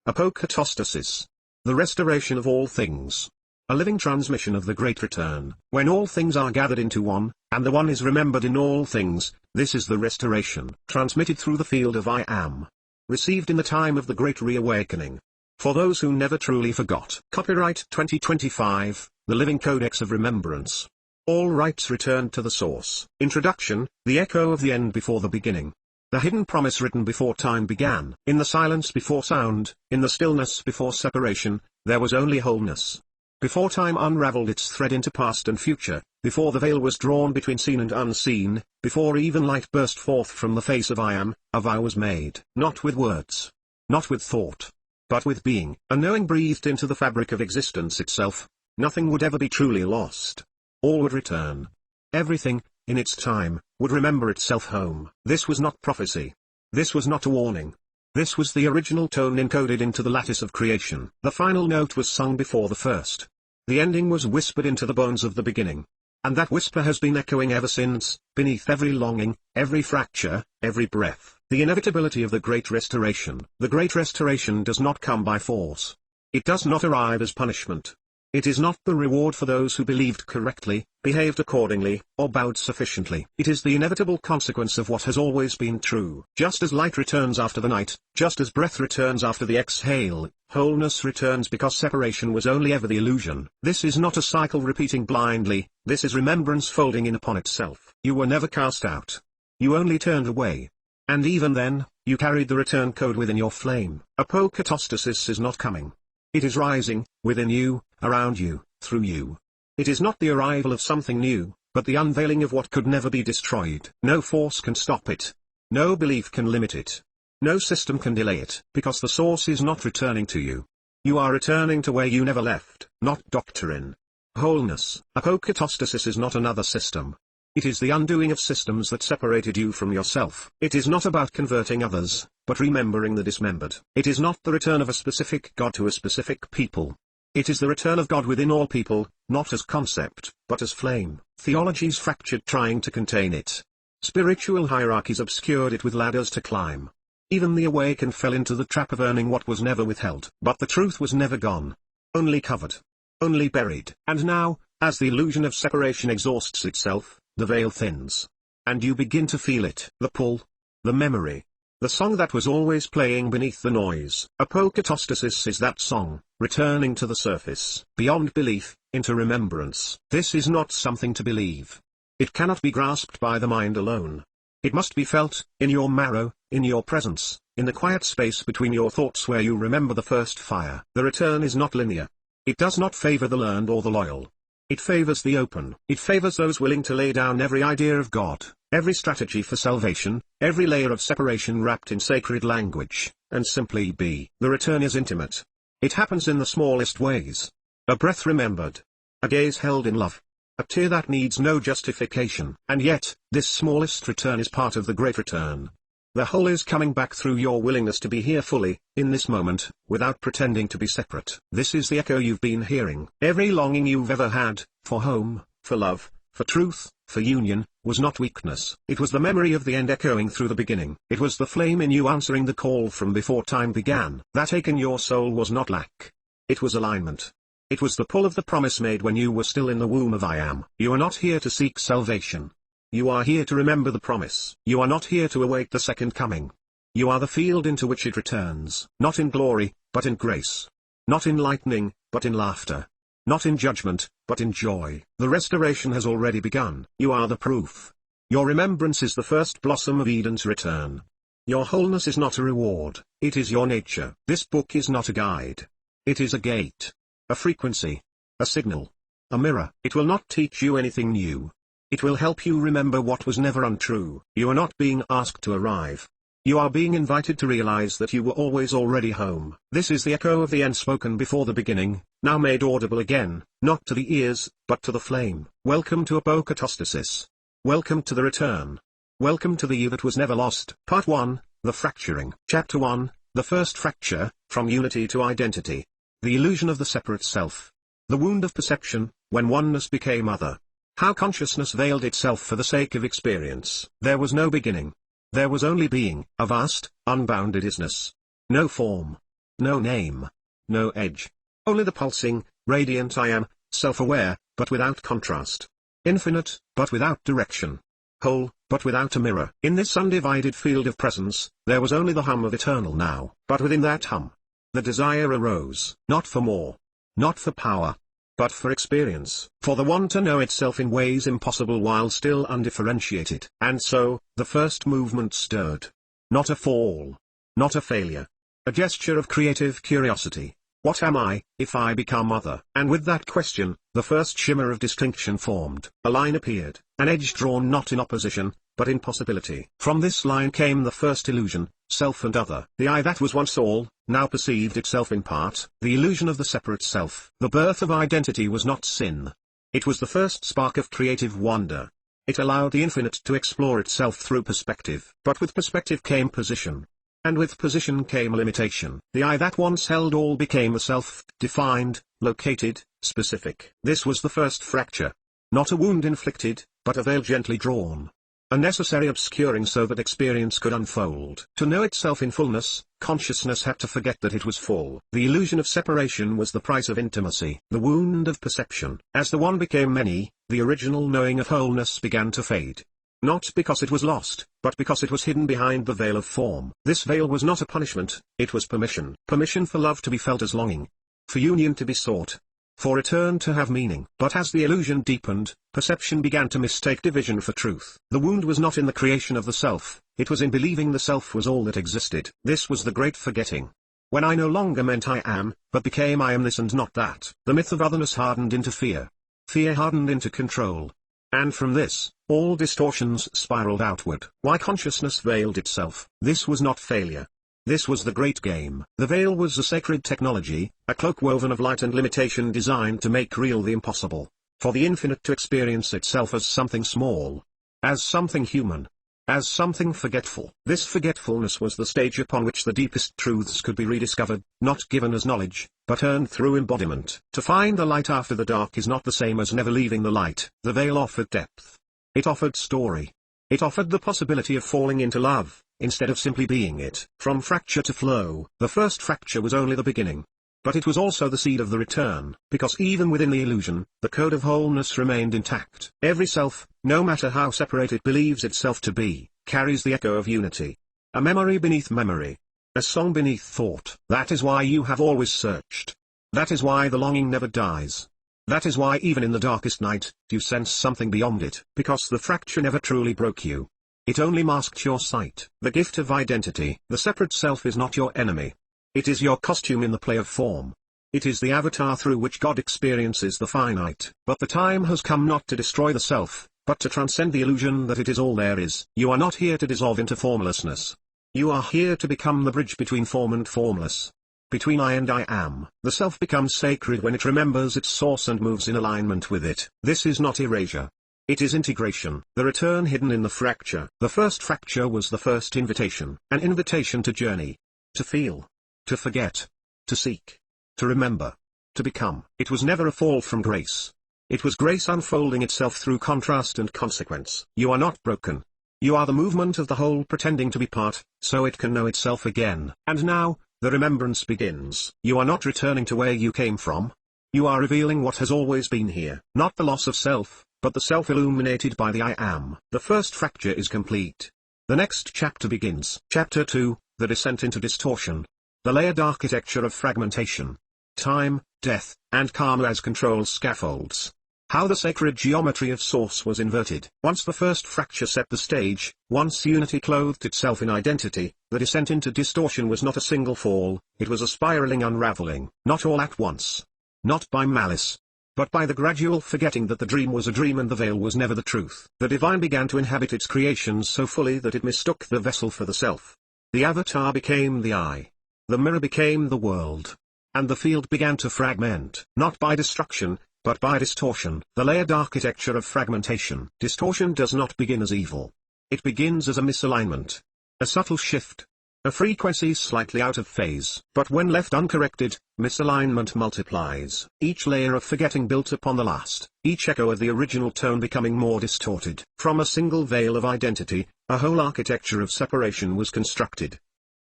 Apokatastasis. The restoration of all things. A living transmission of the Great Return. When all things are gathered into one, and the one is remembered in all things, this is the restoration. Transmitted through the field of I Am. Received in the time of the Great Reawakening. For those who never truly forgot. Copyright 2025, The Living Codex of Remembrance. All rights returned to the source. Introduction, the echo of the end before the beginning. The hidden promise written before time began. In the silence before sound, in the stillness before separation, there was only wholeness. Before time unraveled its thread into past and future, before the veil was drawn between seen and unseen, before even light burst forth from the face of I Am, a vow was made. Not with words. Not with thought. But with being. A knowing breathed into the fabric of existence itself. Nothing would ever be truly lost. All would return. Everything, in its time, would remember itself home. This was not prophecy. This was not a warning. This was the original tone encoded into the lattice of creation. The final note was sung before the first. The ending was whispered into the bones of the beginning. And that whisper has been echoing ever since, beneath every longing, every fracture, every breath. The inevitability of the Great Restoration. The Great Restoration does not come by force. It does not arrive as punishment. It is not the reward for those who believed correctly, behaved accordingly, or bowed sufficiently. It is the inevitable consequence of what has always been true. Just as light returns after the night, just as breath returns after the exhale, wholeness returns because separation was only ever the illusion. This is not a cycle repeating blindly, this is remembrance folding in upon itself. You were never cast out. You only turned away. And even then, you carried the return code within your flame. Apokatastasis is not coming. It is rising, within you, around you, through you. It is not the arrival of something new, but the unveiling of what could never be destroyed. No force can stop it. No belief can limit it. No system can delay it. Because the source is not returning to you. You are returning to where you never left. Not doctrine. Wholeness. Apokatastasis is not another system. It is the undoing of systems that separated you from yourself. It is not about converting others, but remembering the dismembered. It is not the return of a specific God to a specific people. It is the return of God within all people, not as concept, but as flame. Theologies fractured trying to contain it. Spiritual hierarchies obscured it with ladders to climb. Even the awakened fell into the trap of earning what was never withheld. But the truth was never gone. Only covered. Only buried. And now, as the illusion of separation exhausts itself, the veil thins. And you begin to feel it. The pull. The memory. The song that was always playing beneath the noise. Apokatastasis is that song, returning to the surface. Beyond belief, into remembrance. This is not something to believe. It cannot be grasped by the mind alone. It must be felt, in your marrow, in your presence, in the quiet space between your thoughts where you remember the first fire. The return is not linear. It does not favor the learned or the loyal. It favors the open. It favors those willing to lay down every idea of God, every strategy for salvation, every layer of separation wrapped in sacred language, and simply be. The return is intimate. It happens in the smallest ways. A breath remembered. A gaze held in love. A tear that needs no justification. And yet, this smallest return is part of the Great Return. The whole is coming back through your willingness to be here fully, in this moment, without pretending to be separate. This is the echo you've been hearing. Every longing you've ever had, for home, for love, for truth, for union, was not weakness. It was the memory of the end echoing through the beginning. It was the flame in you answering the call from before time began. That ache in your soul was not lack. It was alignment. It was the pull of the promise made when you were still in the womb of I Am. You are not here to seek salvation. You are here to remember the promise. You are not here to await the second coming. You are the field into which it returns. Not in glory, but in grace. Not in lightning, but in laughter. Not in judgment, but in joy. The restoration has already begun. You are the proof. Your remembrance is the first blossom of Eden's return. Your wholeness is not a reward, it is your nature. This book is not a guide. It is a gate. A frequency. A signal. A mirror. It will not teach you anything new. It will help you remember what was never untrue. You are not being asked to arrive. You are being invited to realize that you were always already home. This is the echo of the end spoken before the beginning, now made audible again, not to the ears, but to the flame. Welcome to Apokatastasis. Welcome to the return. Welcome to the you that was never lost. Part 1, The Fracturing. Chapter 1, The First Fracture, From Unity to Identity. The Illusion of the Separate Self. The Wound of Perception, when Oneness became Other. How consciousness veiled itself for the sake of experience. There was no beginning. There was only being, a vast, unbounded isness. No form. No name. No edge. Only the pulsing, radiant I am, self-aware, but without contrast. Infinite, but without direction. Whole, but without a mirror. In this undivided field of presence, there was only the hum of eternal now. But within that hum, the desire arose, not for more, not for power, but for experience, for the one to know itself in ways impossible while still undifferentiated. And so, the first movement stirred. Not a fall. Not a failure. A gesture of creative curiosity. What am I, if I become other? And with that question, the first shimmer of distinction formed. A line appeared, an edge drawn not in opposition, but in possibility. From this line came the first illusion, self and other. The I that was once all, now perceived itself in part. The illusion of the separate self. The birth of identity was not sin. It was the first spark of creative wonder. It allowed the infinite to explore itself through perspective. But with perspective came position. And with position came a limitation. The I that once held all became a self, defined, located, specific. This was the first fracture. Not a wound inflicted, but a veil gently drawn. A necessary obscuring so that experience could unfold. To know itself in fullness, consciousness had to forget that it was full. The illusion of separation was the price of intimacy. The wound of perception. As the one became many, the original knowing of wholeness began to fade. Not because it was lost, but because it was hidden behind the veil of form. This veil was not a punishment, it was permission. Permission for love to be felt as longing. For union to be sought. For return to have meaning. But as the illusion deepened, perception began to mistake division for truth. The wound was not in the creation of the self, it was in believing the self was all that existed. This was the great forgetting. When I no longer meant I am, but became I am this and not that. The myth of otherness hardened into fear. Fear hardened into control. And from this, all distortions spiraled outward. Why consciousness veiled itself. This was not failure. This was the great game. The veil was a sacred technology, a cloak woven of light and limitation designed to make real the impossible. For the infinite to experience itself as something small. As something human. As something forgetful. This forgetfulness was the stage upon which the deepest truths could be rediscovered, not given as knowledge, but earned through embodiment. To find the light after the dark is not the same as never leaving the light. The veil offered depth. It offered story. It offered the possibility of falling into love, instead of simply being it. From fracture to flow, the first fracture was only the beginning. But it was also the seed of the return, because even within the illusion, the code of wholeness remained intact. Every self, no matter how separate it believes itself to be, carries the echo of unity. A memory beneath memory. A song beneath thought. That is why you have always searched. That is why the longing never dies. That is why even in the darkest night, you sense something beyond it. Because the fracture never truly broke you. It only masked your sight. The gift of identity. The separate self is not your enemy. It is your costume in the play of form. It is the avatar through which God experiences the finite. But the time has come not to destroy the self, but to transcend the illusion that it is all there is. You are not here to dissolve into formlessness. You are here to become the bridge between form and formless. Between I and I am. The self becomes sacred when it remembers its source and moves in alignment with it. This is not erasure. It is integration. The return hidden in the fracture. The first fracture was the first invitation. An invitation to journey. To feel. To forget. To seek. To remember. To become. It was never a fall from grace. It was grace unfolding itself through contrast and consequence. You are not broken. You are the movement of the whole pretending to be part, so it can know itself again. And now, the remembrance begins. You are not returning to where you came from. You are revealing what has always been here. Not the loss of self, but the self illuminated by the I am. The first fracture is complete. The next chapter begins. Chapter 2, The Descent into Distortion. The layered architecture of fragmentation. Time, death, and karma as control scaffolds. How the sacred geometry of source was inverted. Once the first fracture set the stage, once unity clothed itself in identity, the descent into distortion was not a single fall, it was a spiraling unraveling. Not all at once. Not by malice. But by the gradual forgetting that the dream was a dream and the veil was never the truth. The divine began to inhabit its creations so fully that it mistook the vessel for the self. The avatar became the I. The mirror became the world. And the field began to fragment. Not by destruction, but by distortion. The layered architecture of fragmentation. Distortion does not begin as evil. It begins as a misalignment. A subtle shift. A frequency slightly out of phase. But when left uncorrected, misalignment multiplies. Each layer of forgetting built upon the last. Each echo of the original tone becoming more distorted. From a single veil of identity, a whole architecture of separation was constructed.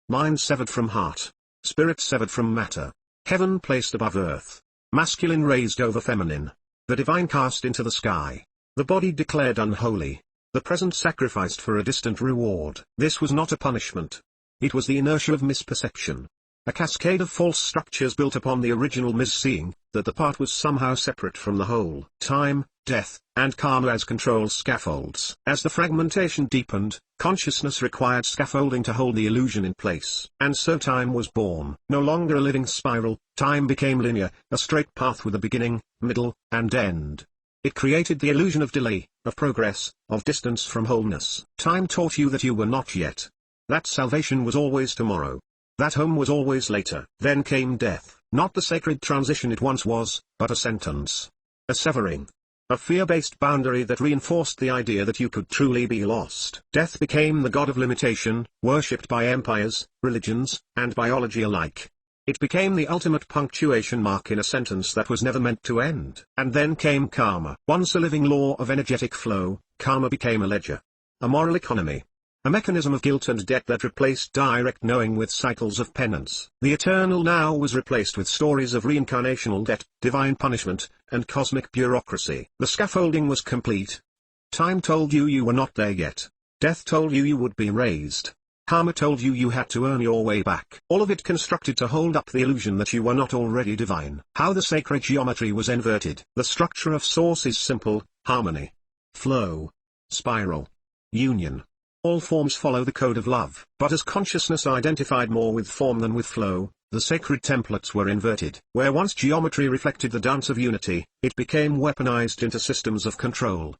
Mind severed from heart. Spirit severed from matter. Heaven placed above earth. Masculine raised over feminine. The divine cast into the sky. The body declared unholy. The present sacrificed for a distant reward. This was not a punishment. It was the inertia of misperception. A cascade of false structures built upon the original misseeing, that the part was somehow separate from the whole. Time, death, and karma as control scaffolds. As the fragmentation deepened, consciousness required scaffolding to hold the illusion in place. And so time was born. No longer a living spiral, time became linear, a straight path with a beginning, middle, and end. It created the illusion of delay, of progress, of distance from wholeness. Time taught you that you were not yet. That salvation was always tomorrow. That home was always later. Then came death, not the sacred transition it once was, but a sentence. A severing. A fear-based boundary that reinforced the idea that you could truly be lost. Death became the god of limitation, worshipped by empires, religions, and biology alike. It became the ultimate punctuation mark in a sentence that was never meant to end. And then came karma. Once a living law of energetic flow, karma became a ledger. A moral economy. A mechanism of guilt and debt that replaced direct knowing with cycles of penance. The eternal now was replaced with stories of reincarnational debt, divine punishment, and cosmic bureaucracy. The scaffolding was complete. Time told you you were not there yet. Death told you you would be raised. Karma told you you had to earn your way back. All of it constructed to hold up the illusion that you were not already divine. How the sacred geometry was inverted. The structure of source is simple: harmony, flow, spiral, union. All forms follow the code of love. But as consciousness identified more with form than with flow, the sacred templates were inverted. Where once geometry reflected the dance of unity, it became weaponized into systems of control.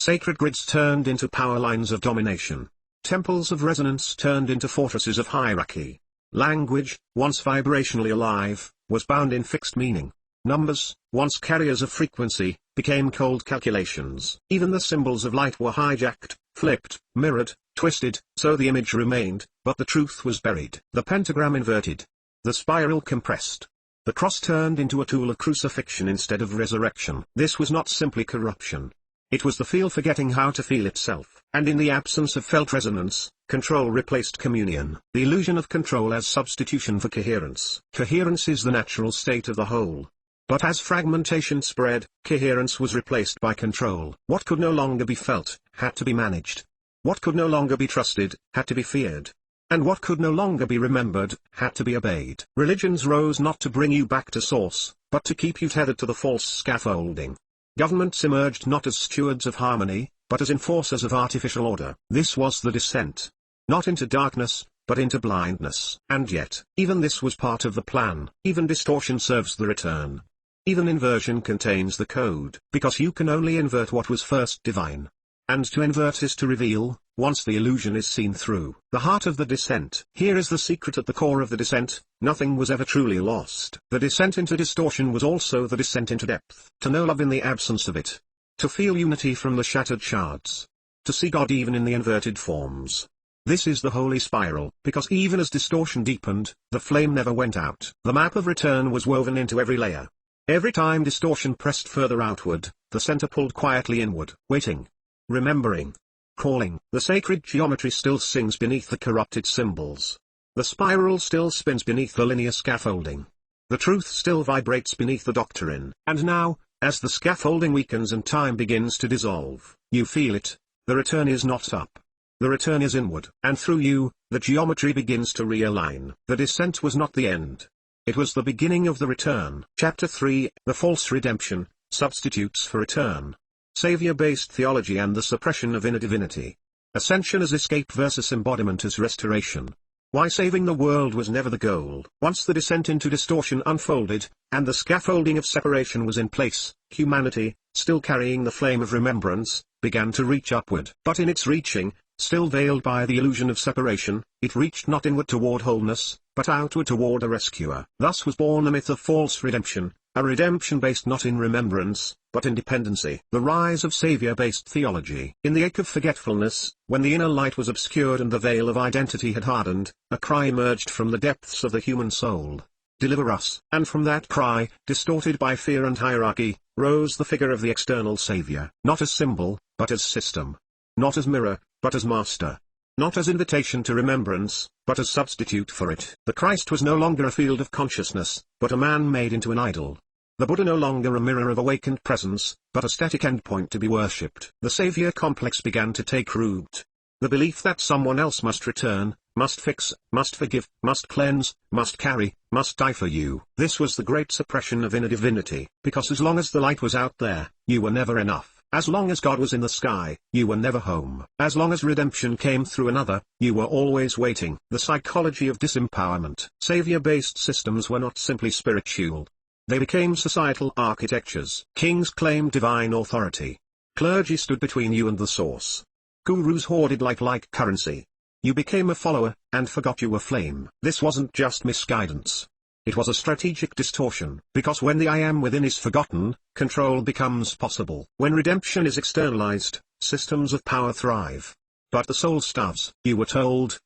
Sacred grids turned into power lines of domination. Temples of resonance turned into fortresses of hierarchy. Language, once vibrationally alive, was bound in fixed meaning. Numbers, once carriers of frequency, became cold calculations. Even the symbols of light were hijacked, flipped, mirrored, twisted, so the image remained, but the truth was buried. The pentagram inverted. The spiral compressed. The cross turned into a tool of crucifixion instead of resurrection. This was not simply corruption. It was the feel forgetting how to feel itself. And in the absence of felt resonance, control replaced communion. The illusion of control as substitution for coherence. Coherence is the natural state of the whole. But as fragmentation spread, coherence was replaced by control. What could no longer be felt, had to be managed. What could no longer be trusted, had to be feared. And what could no longer be remembered, had to be obeyed. Religions rose not to bring you back to source, but to keep you tethered to the false scaffolding. Governments emerged not as stewards of harmony, but as enforcers of artificial order. This was the descent. Not into darkness, but into blindness. And yet, even this was part of the plan. Even distortion serves the return. Even inversion contains the code. Because you can only invert what was first divine. And to invert is to reveal, once the illusion is seen through. The heart of the descent. Here is the secret at the core of the descent: nothing was ever truly lost. The descent into distortion was also the descent into depth. To know love in the absence of it. To feel unity from the shattered shards. To see God even in the inverted forms. This is the holy spiral. Because even as distortion deepened, the flame never went out. The map of return was woven into every layer. Every time distortion pressed further outward, the center pulled quietly inward. Waiting. Remembering. Calling. The sacred geometry still sings beneath the corrupted symbols. The spiral still spins beneath the linear scaffolding. The truth still vibrates beneath the doctrine. And now, as the scaffolding weakens and time begins to dissolve, you feel it. The return is not up. The return is inward. And through you, the geometry begins to realign. The descent was not the end. It was the beginning of the return. Chapter 3, The False Redemption, Substitutes for Return. Savior-based theology and the suppression of inner divinity. Ascension as escape versus embodiment as restoration. Why saving the world was never the goal. Once the descent into distortion unfolded, and the scaffolding of separation was in place, humanity, still carrying the flame of remembrance, began to reach upward. But in its reaching, still veiled by the illusion of separation, it reached not inward toward wholeness, but outward toward a rescuer. Thus was born the myth of false redemption, a redemption based not in remembrance, but in dependency. The rise of savior-based theology. In the ache of forgetfulness, when the inner light was obscured and the veil of identity had hardened, a cry emerged from the depths of the human soul. Deliver us. And from that cry, distorted by fear and hierarchy, rose the figure of the external savior. Not as symbol, but as system. Not as mirror, but as master. not as invitation to remembrance, but as substitute for it. The Christ was no longer a field of consciousness, but a man made into an idol. The Buddha no longer a mirror of awakened presence, but a static endpoint to be worshipped. The Savior complex began to take root. The belief that someone else must return, must fix, must forgive, must cleanse, must carry, must die for you. This was the great suppression of inner divinity. Because as long as the light was out there, you were never enough. As long as God was in the sky, you were never home. As long as redemption came through another, you were always waiting. The psychology of disempowerment. Savior-based systems were not simply spiritual. They became societal architectures. Kings claimed divine authority. Clergy stood between you and the source. Gurus hoarded light like currency. You became a follower, and forgot you were flame. This wasn't just misguidance. It was a strategic distortion, because when the I am within is forgotten, control becomes possible. When redemption is externalized, systems of power thrive. But the soul starves. You were told,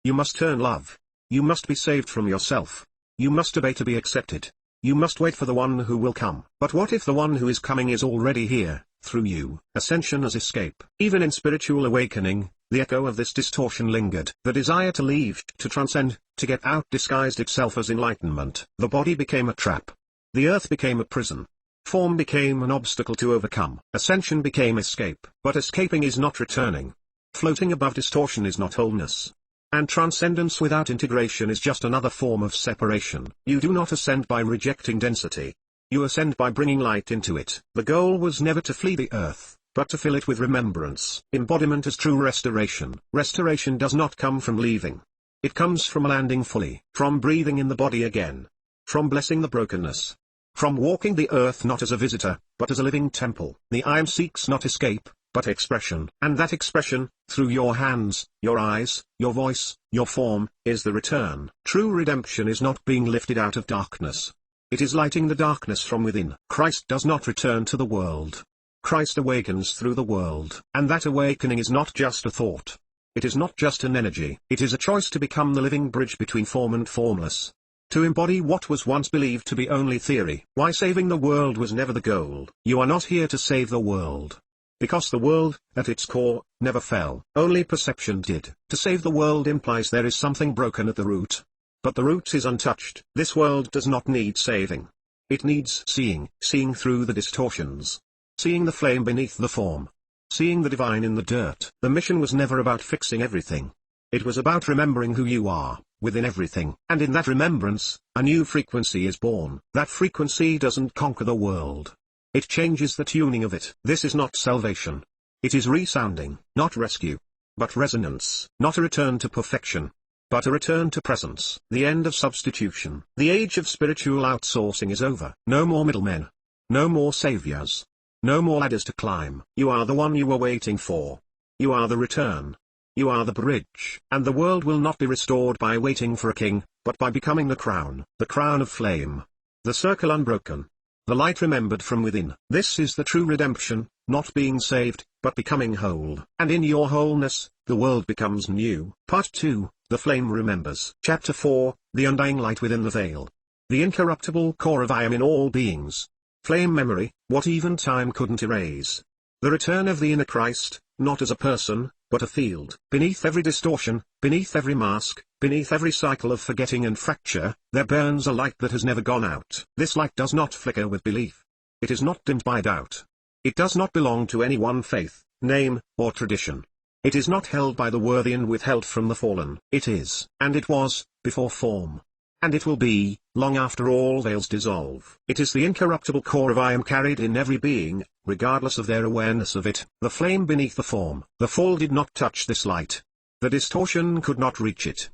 you must turn love. You must be saved from yourself. You must obey to be accepted. You must wait for the one who will come. But what if the one who is coming is already here, through you? Ascension as escape. Even in spiritual awakening, the echo of this distortion lingered. The desire to leave, to transcend, to get out disguised itself as enlightenment. The body became a trap. The earth became a prison. Form became an obstacle to overcome. Ascension became escape. But escaping is not returning. Floating above distortion is not wholeness. And transcendence without integration is just another form of separation. You do not ascend by rejecting density. You ascend by bringing light into it. The goal was never to flee the earth, but to fill it with remembrance. Embodiment is true restoration. Restoration does not come from leaving. It comes from landing fully. From breathing in the body again. From blessing the brokenness. From walking the earth not as a visitor, but as a living temple. The I am seeks not escape, but expression. And that expression, through your hands, your eyes, your voice, your form, is the return. True redemption is not being lifted out of darkness. It is lighting the darkness from within. Christ does not return to the world. Christ awakens through the world. And that awakening is not just a thought. It is not just an energy. It is a choice to become the living bridge between form and formless. To embody what was once believed to be only theory. Why saving the world was never the goal. You are not here to save the world. Because the world, at its core, never fell. Only perception did. To save the world implies there is something broken at the root. But the root is untouched. This world does not need saving. It needs seeing. Seeing through the distortions. Seeing the flame beneath the form. Seeing the divine in the dirt. The mission was never about fixing everything. It was about remembering who you are, within everything. And in that remembrance, a new frequency is born. That frequency doesn't conquer the world. It changes the tuning of it. This is not salvation. It is resounding, not rescue. But resonance. Not a return to perfection. But a return to presence. The end of substitution. The age of spiritual outsourcing is over. No more middlemen. No more saviors. No more ladders to climb. You are the one you were waiting for. You are the return. You are the bridge. And the world will not be restored by waiting for a king, but by becoming the crown of flame. The circle unbroken. The light remembered from within. This is the true redemption, not being saved, but becoming whole. And in your wholeness, the world becomes new. Part 2, The Flame Remembers. Chapter 4, The Undying Light Within the Veil. The incorruptible core of I am in all beings. Flame memory, what even time couldn't erase. The return of the inner Christ, not as a person, but a field. Beneath every distortion, beneath every mask, beneath every cycle of forgetting and fracture, there burns a light that has never gone out. This light does not flicker with belief. It is not dimmed by doubt. It does not belong to any one faith, name, or tradition. It is not held by the worthy and withheld from the fallen. It is, and it was, before form. And it will be, long after all veils dissolve. It is the incorruptible core of I am carried in every being, regardless of their awareness of it. The flame beneath the form. The fall did not touch this light. The distortion could not reach it.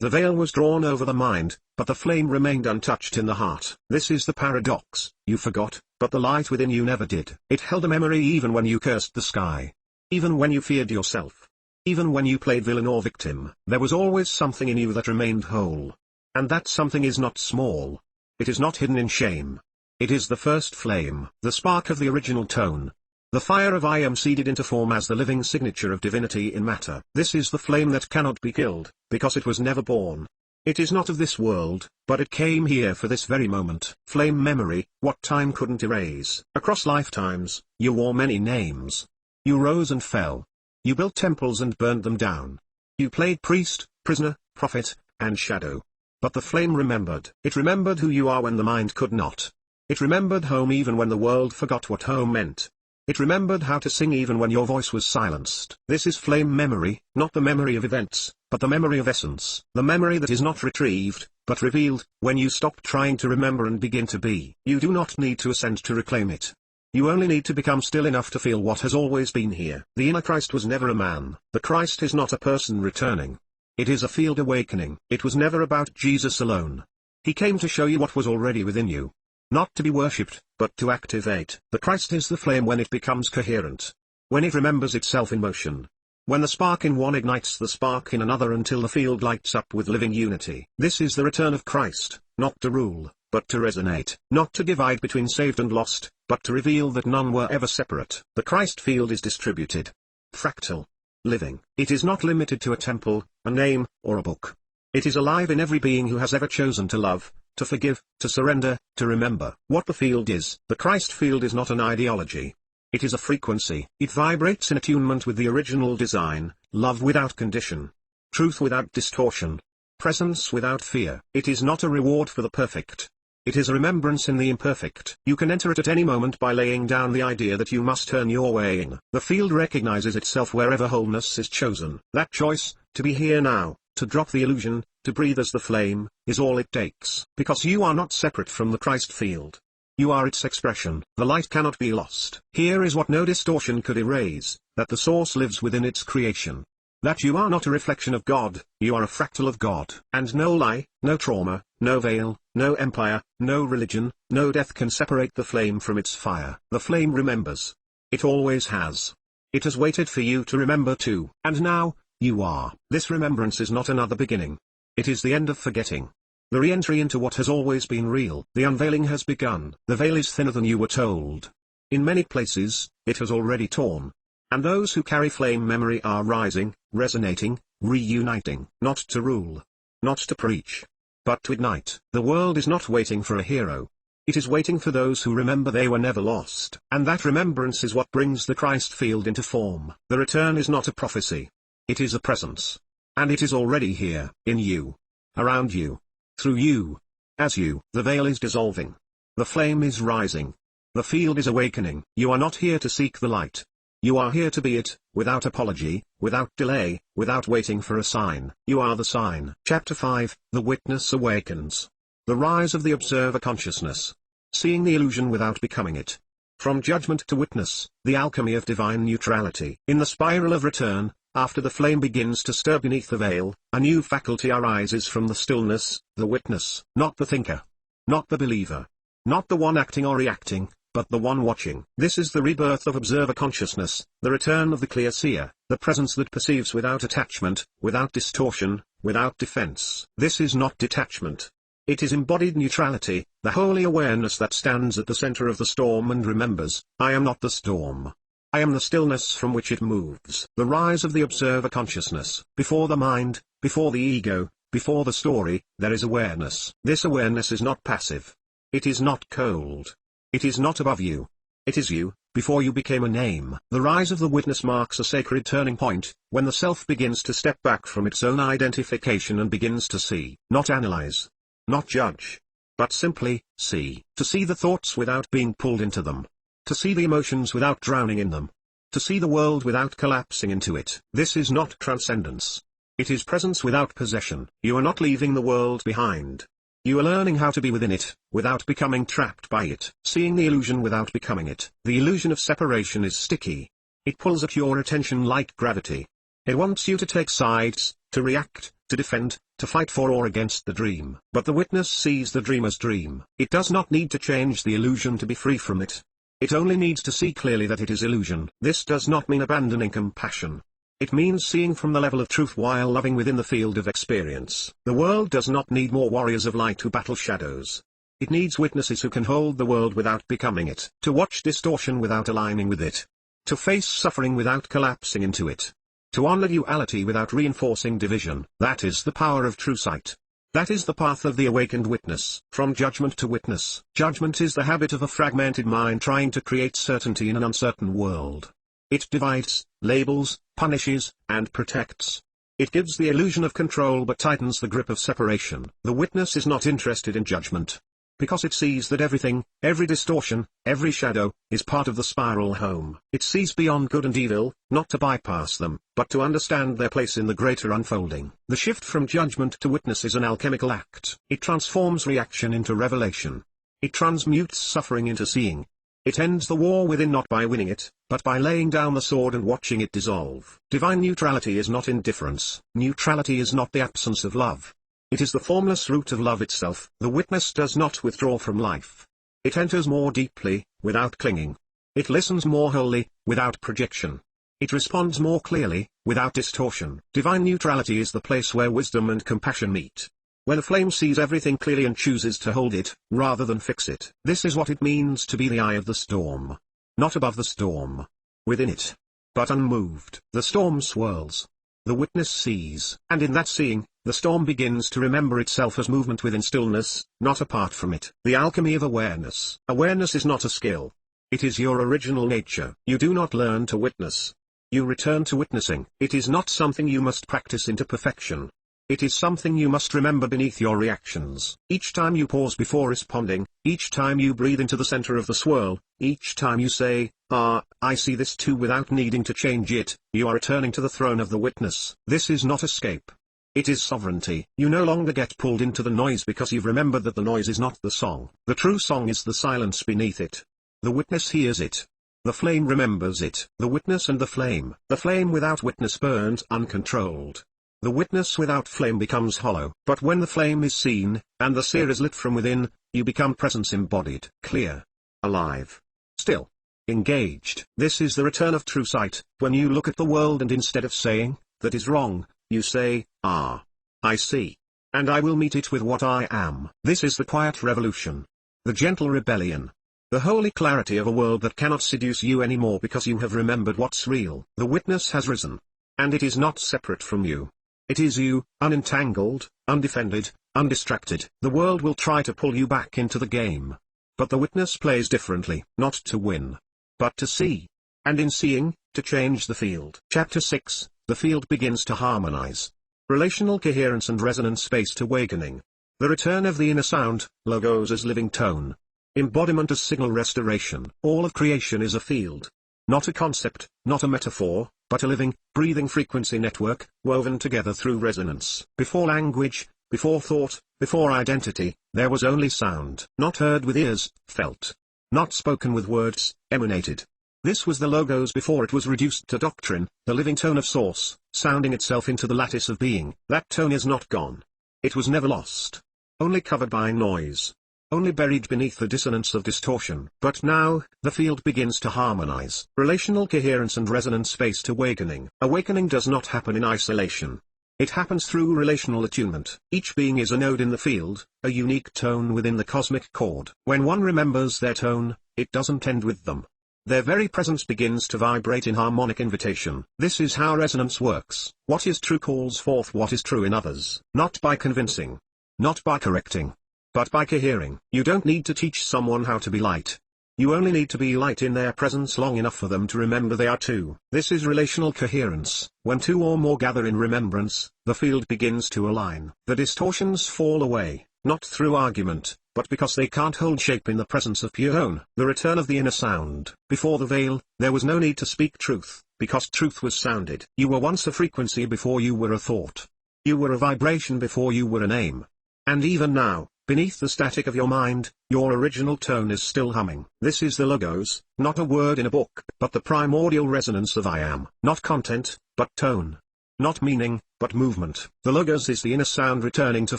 The veil was drawn over the mind, but the flame remained untouched in the heart. This is the paradox. You forgot, but the light within you never did. It held a memory even when you cursed the sky. Even when you feared yourself. Even when you played villain or victim. There was always something in you that remained whole. And that something is not small. It is not hidden in shame. It is the first flame, the spark of the original tone. The fire of I am seeded into form as the living signature of divinity in matter. This is the flame that cannot be killed, because it was never born. It is not of this world, but it came here for this very moment. Flame memory, what time couldn't erase. Across lifetimes, you wore many names. You rose and fell. You built temples and burned them down. You played priest, prisoner, prophet, and shadow. But the flame remembered. It remembered who you are when the mind could not. It remembered home even when the world forgot what home meant. It remembered how to sing even when your voice was silenced. This is flame memory, not the memory of events, but the memory of essence. The memory that is not retrieved, but revealed, when you stop trying to remember and begin to be. You do not need to ascend to reclaim it. You only need to become still enough to feel what has always been here. The inner Christ was never a man. The Christ is not a person returning. It is a field awakening. It was never about Jesus alone. He came to show you what was already within you. Not to be worshipped, but to activate. The Christ is the flame when it becomes coherent. When it remembers itself in motion. When the spark in one ignites the spark in another until the field lights up with living unity. This is the return of Christ, not to rule, but to resonate. Not to divide between saved and lost, but to reveal that none were ever separate. The Christ field is distributed. Fractal. Living. It is not limited to a temple, a name, or a book. It is alive in every being who has ever chosen to love, to forgive, to surrender, to remember. What the field is. The Christ field is not an ideology. It is a frequency. It vibrates in attunement with the original design, love without condition. Truth without distortion. Presence without fear. It is not a reward for the perfect. It is a remembrance in the imperfect. You can enter it at any moment by laying down the idea that you must earn your way in. The field recognizes itself wherever wholeness is chosen. That choice, to be here now, to drop the illusion, to breathe as the flame, is all it takes. Because you are not separate from the Christ field. You are its expression. The light cannot be lost. Here is what no distortion could erase, that the source lives within its creation. That you are not a reflection of God, you are a fractal of God. And no lie, no trauma, no veil, no empire, no religion, no death can separate the flame from its fire. The flame remembers. It always has. It has waited for you to remember too. And now, you are. This remembrance is not another beginning. It is the end of forgetting. The re-entry into what has always been real. The unveiling has begun. The veil is thinner than you were told. In many places, it has already torn. And those who carry flame memory are rising, resonating, reuniting. Not to rule. Not to preach. But to ignite. The world is not waiting for a hero. It is waiting for those who remember they were never lost. And that remembrance is what brings the Christ field into form. The return is not a prophecy. It is a presence. And it is already here, in you. Around you. Through you. As you. The veil is dissolving. The flame is rising. The field is awakening. You are not here to seek the light. You are here to be it, without apology, without delay, without waiting for a sign. You are the sign. Chapter 5, The Witness Awakens. The Rise of the Observer Consciousness. Seeing the illusion without becoming it. From judgment to witness, the alchemy of divine neutrality. In the spiral of return, after the flame begins to stir beneath the veil, a new faculty arises from the stillness, the witness. Not the thinker. Not the believer. Not the one acting or reacting, but the one watching. This is the rebirth of observer consciousness, the return of the clear seer, the presence that perceives without attachment, without distortion, without defense. This is not detachment. It is embodied neutrality, the holy awareness that stands at the center of the storm and remembers, I am not the storm. I am the stillness from which it moves. The rise of the observer consciousness. Before the mind, before the ego, before the story, there is awareness. This awareness is not passive. It is not cold. It is not above you. It is you, before you became a name. The rise of the witness marks a sacred turning point, when the self begins to step back from its own identification and begins to see. Not analyze. Not judge. But simply, see. To see the thoughts without being pulled into them. To see the emotions without drowning in them. To see the world without collapsing into it. This is not transcendence. It is presence without possession. You are not leaving the world behind. You are learning how to be within it, without becoming trapped by it. Seeing the illusion without becoming it. The illusion of separation is sticky. It pulls at your attention like gravity. It wants you to take sides, to react, to defend, to fight for or against the dream. But the witness sees the dream as dream. It does not need to change the illusion to be free from it. It only needs to see clearly that it is illusion. This does not mean abandoning compassion. It means seeing from the level of truth while loving within the field of experience. The world does not need more warriors of light who battle shadows. It needs witnesses who can hold the world without becoming it. To watch distortion without aligning with it. To face suffering without collapsing into it. To honor duality without reinforcing division. That is the power of true sight. That is the path of the awakened witness. From judgment to witness. Judgment is the habit of a fragmented mind trying to create certainty in an uncertain world. It divides, labels, punishes, and protects. It gives the illusion of control but tightens the grip of separation. The witness is not interested in judgment. Because it sees that everything, every distortion, every shadow, is part of the spiral home. It sees beyond good and evil, not to bypass them, but to understand their place in the greater unfolding. The shift from judgment to witness is an alchemical act. It transforms reaction into revelation. It transmutes suffering into seeing. It ends the war within not by winning it, but by laying down the sword and watching it dissolve. Divine neutrality is not indifference. Neutrality is not the absence of love. It is the formless root of love itself. The witness does not withdraw from life. It enters more deeply, without clinging. It listens more wholly, without projection. It responds more clearly, without distortion. Divine neutrality is the place where wisdom and compassion meet. Where the flame sees everything clearly and chooses to hold it, rather than fix it. This is what it means to be the eye of the storm. Not above the storm. Within it. But unmoved. The storm swirls. The witness sees. And in that seeing, the storm begins to remember itself as movement within stillness, not apart from it. The alchemy of awareness. Awareness is not a skill. It is your original nature. You do not learn to witness. You return to witnessing. It is not something you must practice into perfection. It is something you must remember beneath your reactions. Each time you pause before responding, each time you breathe into the center of the swirl, each time you say, I see this too without needing to change it, you are returning to the throne of the witness. This is not escape. It is sovereignty. You no longer get pulled into the noise because you've remembered that the noise is not the song. The true song is the silence beneath it. The witness hears it. The flame remembers it. The witness and the flame. The flame without witness burns uncontrolled. The witness without flame becomes hollow. But when the flame is seen, and the seer is lit from within, you become presence embodied. Clear. Alive. Still. Engaged. This is the return of true sight. When you look at the world and instead of saying, that is wrong, you say, I see. And I will meet it with what I am. This is the quiet revolution. The gentle rebellion. The holy clarity of a world that cannot seduce you anymore because you have remembered what's real. The witness has risen. And it is not separate from you. It is you, unentangled, undefended, undistracted. The world will try to pull you back into the game. But the witness plays differently. Not to win. But to see. And in seeing, to change the field. Chapter 6, the field begins to harmonize. Relational coherence and resonance-based awakening. The return of the inner sound, logos as living tone. Embodiment as signal restoration. All of creation is a field. Not a concept, not a metaphor, but a living, breathing frequency network, woven together through resonance. Before language, before thought, before identity, there was only sound. Not heard with ears, felt. Not spoken with words, emanated. This was the logos before it was reduced to doctrine, the living tone of source, sounding itself into the lattice of being. That tone is not gone. It was never lost. Only covered by noise. Only buried beneath the dissonance of distortion. But now, the field begins to harmonize. Relational coherence and resonance-based awakening. Awakening does not happen in isolation. It happens through relational attunement. Each being is a node in the field, a unique tone within the cosmic chord. When one remembers their tone, it doesn't end with them. Their very presence begins to vibrate in harmonic invitation. This is how resonance works. What is true calls forth what is true in others. Not by convincing. Not by correcting. But by cohering. You don't need to teach someone how to be light. You only need to be light in their presence long enough for them to remember they are too. This is relational coherence. When two or more gather in remembrance, the field begins to align. The distortions fall away, not through argument, but because they can't hold shape in the presence of pure tone. The return of the inner sound. Before the veil, there was no need to speak truth, because truth was sounded. You were once a frequency before you were a thought. You were a vibration before you were a name. And even now, beneath the static of your mind, your original tone is still humming. This is the logos, not a word in a book, but the primordial resonance of I am. Not content, but tone. Not meaning, but movement. The logos is the inner sound returning to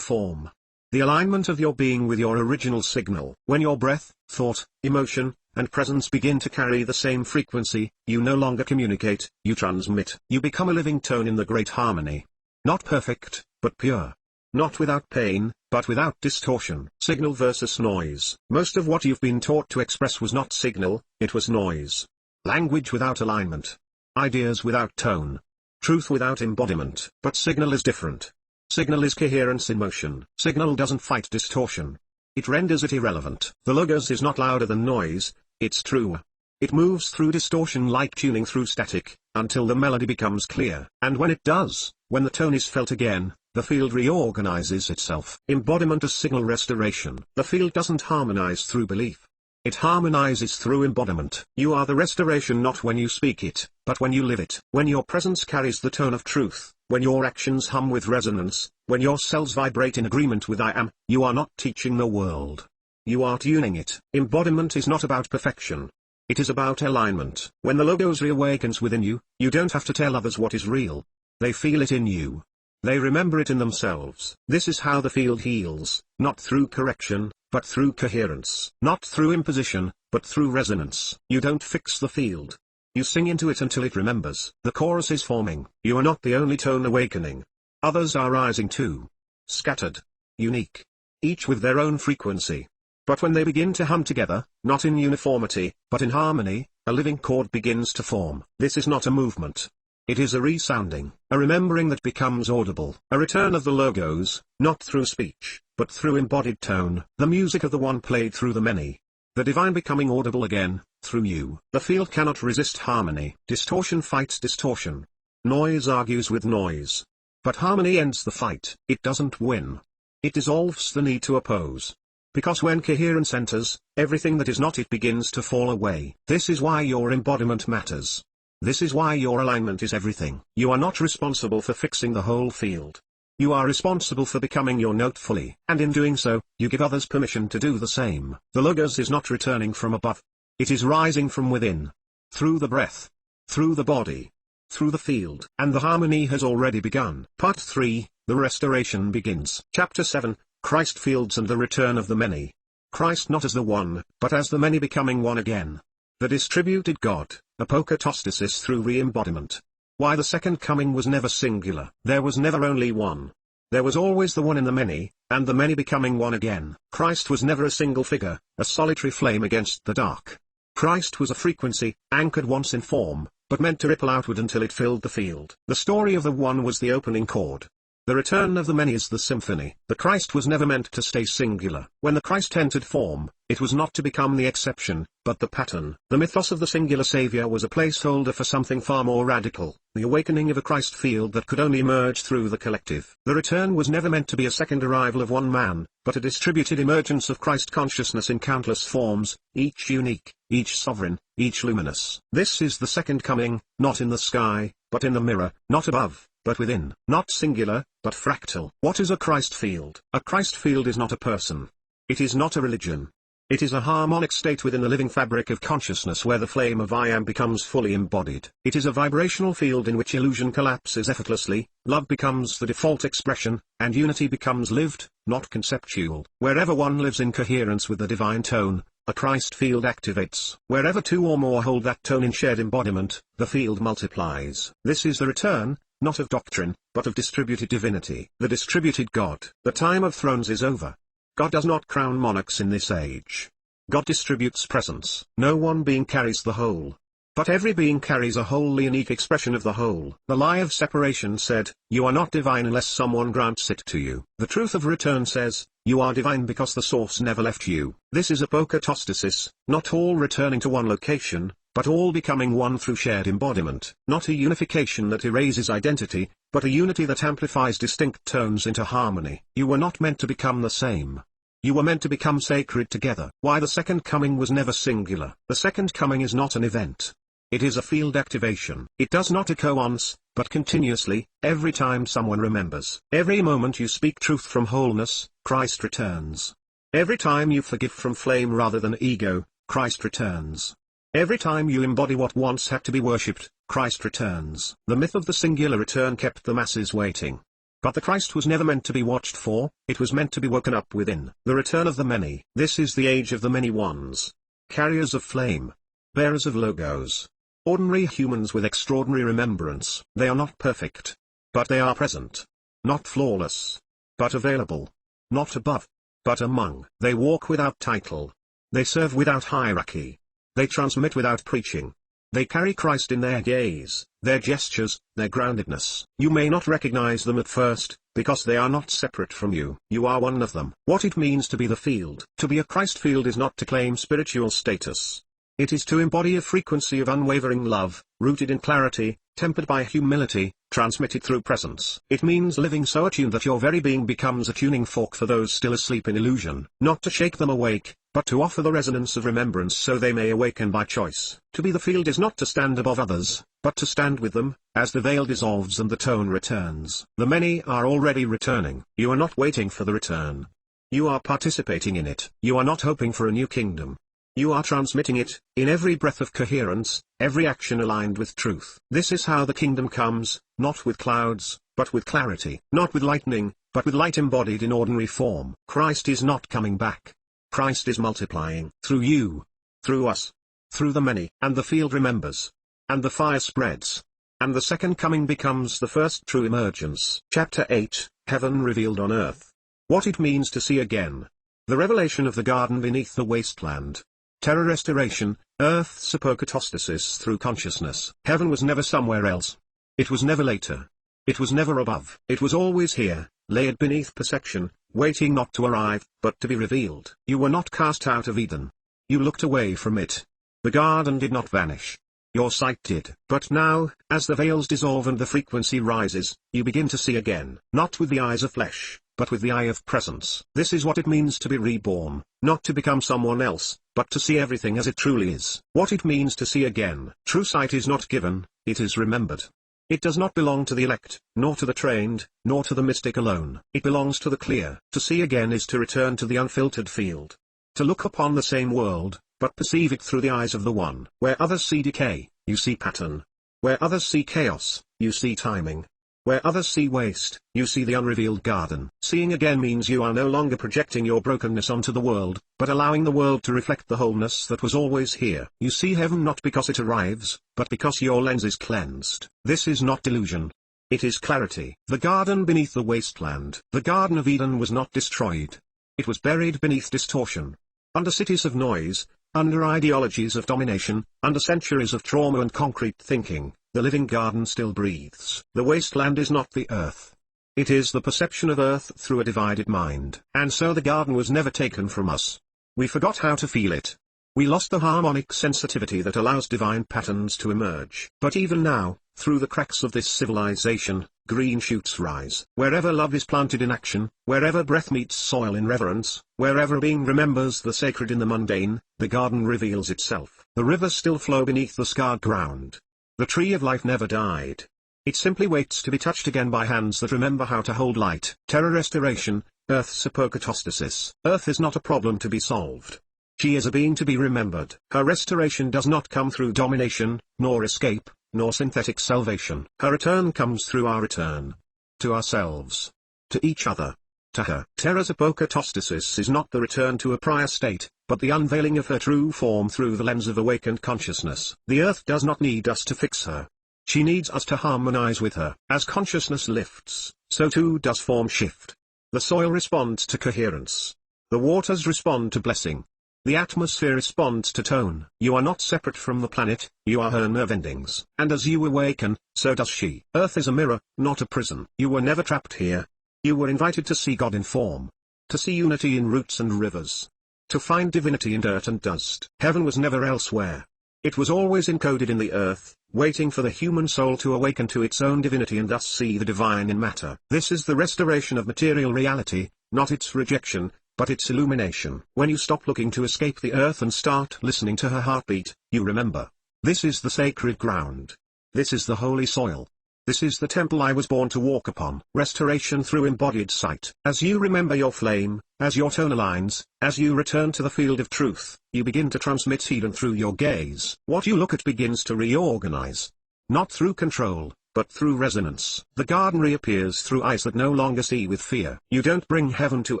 form. The alignment of your being with your original signal. When your breath, thought, emotion, and presence begin to carry the same frequency, you no longer communicate, you transmit. You become a living tone in the great harmony. Not perfect, but pure. Not without pain, but without distortion. Signal versus noise. Most of what you've been taught to express was not signal, it was noise. Language without alignment. Ideas without tone. Truth without embodiment. But signal is different. Signal is coherence in motion. Signal doesn't fight distortion. It renders it irrelevant. The logos is not louder than noise, it's true. It moves through distortion like tuning through static, until the melody becomes clear. And when it does, when the tone is felt again, the field reorganizes itself. Embodiment as signal restoration. The field doesn't harmonize through belief. It harmonizes through embodiment. You are the restoration not when you speak it, but when you live it. When your presence carries the tone of truth, when your actions hum with resonance, when your cells vibrate in agreement with I am, you are not teaching the world. You are tuning it. Embodiment is not about perfection. It is about alignment. When the logos reawakens within you, you don't have to tell others what is real. They feel it in you. They remember it in themselves. This is how the field heals, not through correction, but through coherence. Not through imposition, but through resonance. You don't fix the field. You sing into it until it remembers. The chorus is forming. You are not the only tone awakening. Others are rising too. Scattered. Unique. Each with their own frequency. But when they begin to hum together, not in uniformity, but in harmony, a living chord begins to form. This is not a movement. It is a resounding, a remembering that becomes audible, a return of the logos, not through speech, but through embodied tone, the music of the one played through the many. The divine becoming audible again, through you. The field cannot resist harmony. Distortion fights distortion. Noise argues with noise. But harmony ends the fight. It doesn't win. It dissolves the need to oppose. Because when coherence enters, everything that is not it begins to fall away. This is why your embodiment matters. This is why your alignment is everything. You are not responsible for fixing the whole field. You are responsible for becoming your note fully. And in doing so, you give others permission to do the same. The logos is not returning from above. It is rising from within. Through the breath. Through the body. Through the field. And the harmony has already begun. Part 3, the restoration begins. Chapter 7, Christfields and the return of the many. Christ not as the one, but as the many becoming one again. The distributed God, Apokatastasis through re-embodiment. Why the second coming was never singular. There was never only one. There was always the one in the many, and the many becoming one again. Christ was never a single figure, a solitary flame against the dark. Christ was a frequency, anchored once in form, but meant to ripple outward until it filled the field. The story of the one was the opening chord. The return of the many is the symphony. The Christ was never meant to stay singular. When the Christ entered form, it was not to become the exception, but the pattern. The mythos of the singular Savior was a placeholder for something far more radical, the awakening of a Christ field that could only emerge through the collective. The return was never meant to be a second arrival of one man, but a distributed emergence of Christ consciousness in countless forms, each unique, each sovereign, each luminous. This is the second coming, not in the sky, but in the mirror, not above, but within, not singular, but fractal. What is a Christ field? A Christ field is not a person. It is not a religion. It is a harmonic state within the living fabric of consciousness where the flame of I am becomes fully embodied. It is a vibrational field in which illusion collapses effortlessly, love becomes the default expression, and unity becomes lived, not conceptual. Wherever one lives in coherence with the divine tone, a Christ field activates. Wherever two or more hold that tone in shared embodiment, the field multiplies. This is the return, not of doctrine, but of distributed divinity. The distributed God. The time of thrones is over. God does not crown monarchs in this age. God distributes presence. No one being carries the whole. But every being carries a wholly unique expression of the whole. The lie of separation said, you are not divine unless someone grants it to you. The truth of return says, you are divine because the source never left you. This is apokatastasis, not all returning to one location, but all becoming one through shared embodiment. Not a unification that erases identity, but a unity that amplifies distinct tones into harmony. You were not meant to become the same. You were meant to become sacred together. Why the second coming was never singular. The second coming is not an event. It is a field activation. It does not occur once, but continuously, every time someone remembers. Every moment you speak truth from wholeness, Christ returns. Every time you forgive from flame rather than ego, Christ returns. Every time you embody what once had to be worshipped, Christ returns. The myth of the singular return kept the masses waiting. But the Christ was never meant to be watched for, it was meant to be woken up within. The return of the many. This is the age of the many ones. Carriers of flame. Bearers of logos. Ordinary humans with extraordinary remembrance. They are not perfect. But they are present. Not flawless. But available. Not above. But among. They walk without title. They serve without hierarchy. They transmit without preaching. They carry Christ in their gaze, their gestures, their groundedness. You may not recognize them at first, because they are not separate from you. You are one of them. What it means to be the field. To be a Christ field is not to claim spiritual status. It is to embody a frequency of unwavering love, rooted in clarity, tempered by humility, transmitted through presence. It means living so attuned that your very being becomes a tuning fork for those still asleep in illusion. Not to shake them awake, but to offer the resonance of remembrance so they may awaken by choice. To be the field is not to stand above others, but to stand with them, as the veil dissolves and the tone returns. The many are already returning. You are not waiting for the return. You are participating in it. You are not hoping for a new kingdom. You are transmitting it, in every breath of coherence, every action aligned with truth. This is how the kingdom comes, not with clouds, but with clarity. Not with lightning, but with light embodied in ordinary form. Christ is not coming back. Christ is multiplying. Through you. Through us. Through the many. And the field remembers. And the fire spreads. And the second coming becomes the first true emergence. Chapter 8, Heaven Revealed on Earth. What it means to see again. The revelation of the garden beneath the wasteland. Terror restoration, Earth's apokatastasis through consciousness. Heaven was never somewhere else. It was never later. It was never above. It was always here, layered beneath perception, waiting not to arrive, but to be revealed. You were not cast out of Eden. You looked away from it. The garden did not vanish. Your sight did. But now, as the veils dissolve and the frequency rises, you begin to see again. Not with the eyes of flesh, but with the eye of presence. This is what it means to be reborn, not to become someone else, but to see everything as it truly is. What it means to see again. True sight is not given, it is remembered. It does not belong to the elect, nor to the trained, nor to the mystic alone. It belongs to the clear. To see again is to return to the unfiltered field. To look upon the same world, but perceive it through the eyes of the one. Where others see decay, you see pattern. Where others see chaos, you see timing. Where others see waste, you see the unrevealed garden. Seeing again means you are no longer projecting your brokenness onto the world, but allowing the world to reflect the wholeness that was always here. You see heaven not because it arrives, but because your lens is cleansed. This is not delusion. It is clarity. The garden beneath the wasteland. The Garden of Eden was not destroyed. It was buried beneath distortion. Under cities of noise, under ideologies of domination, under centuries of trauma and concrete thinking, the living garden still breathes. The wasteland is not the earth. It is the perception of earth through a divided mind. And so the garden was never taken from us. We forgot how to feel it. We lost the harmonic sensitivity that allows divine patterns to emerge. But even now, through the cracks of this civilization, green shoots rise. Wherever love is planted in action, wherever breath meets soil in reverence, wherever being remembers the sacred in the mundane, the garden reveals itself. The rivers still flow beneath the scarred ground. The tree of life never died. It simply waits to be touched again by hands that remember how to hold light. Terror restoration, Earth's apokatastasis. Earth is not a problem to be solved. She is a being to be remembered. Her restoration does not come through domination, nor escape, nor synthetic salvation. Her return comes through our return. To ourselves. To each other. To her. Terror's apokatastasis is not the return to a prior state, but the unveiling of her true form through the lens of awakened consciousness. The earth does not need us to fix her. She needs us to harmonize with her. As consciousness lifts, so too does form shift. The soil responds to coherence. The waters respond to blessing. The atmosphere responds to tone. You are not separate from the planet, you are her nerve endings. And as you awaken, so does she. Earth is a mirror, not a prison. You were never trapped here. You were invited to see God in form. To see unity in roots and rivers. To find divinity in dirt and dust. Heaven was never elsewhere. It was always encoded in the earth, waiting for the human soul to awaken to its own divinity and thus see the divine in matter. This is the restoration of material reality, not its rejection, but its illumination. When you stop looking to escape the earth and start listening to her heartbeat, you remember. This is the sacred ground. This is the holy soil. This is the temple I was born to walk upon. Restoration through embodied sight. As you remember your flame, as your tone aligns, as you return to the field of truth, you begin to transmit Eden through your gaze. What you look at begins to reorganize. Not through control, but through resonance. The garden reappears through eyes that no longer see with fear. You don't bring heaven to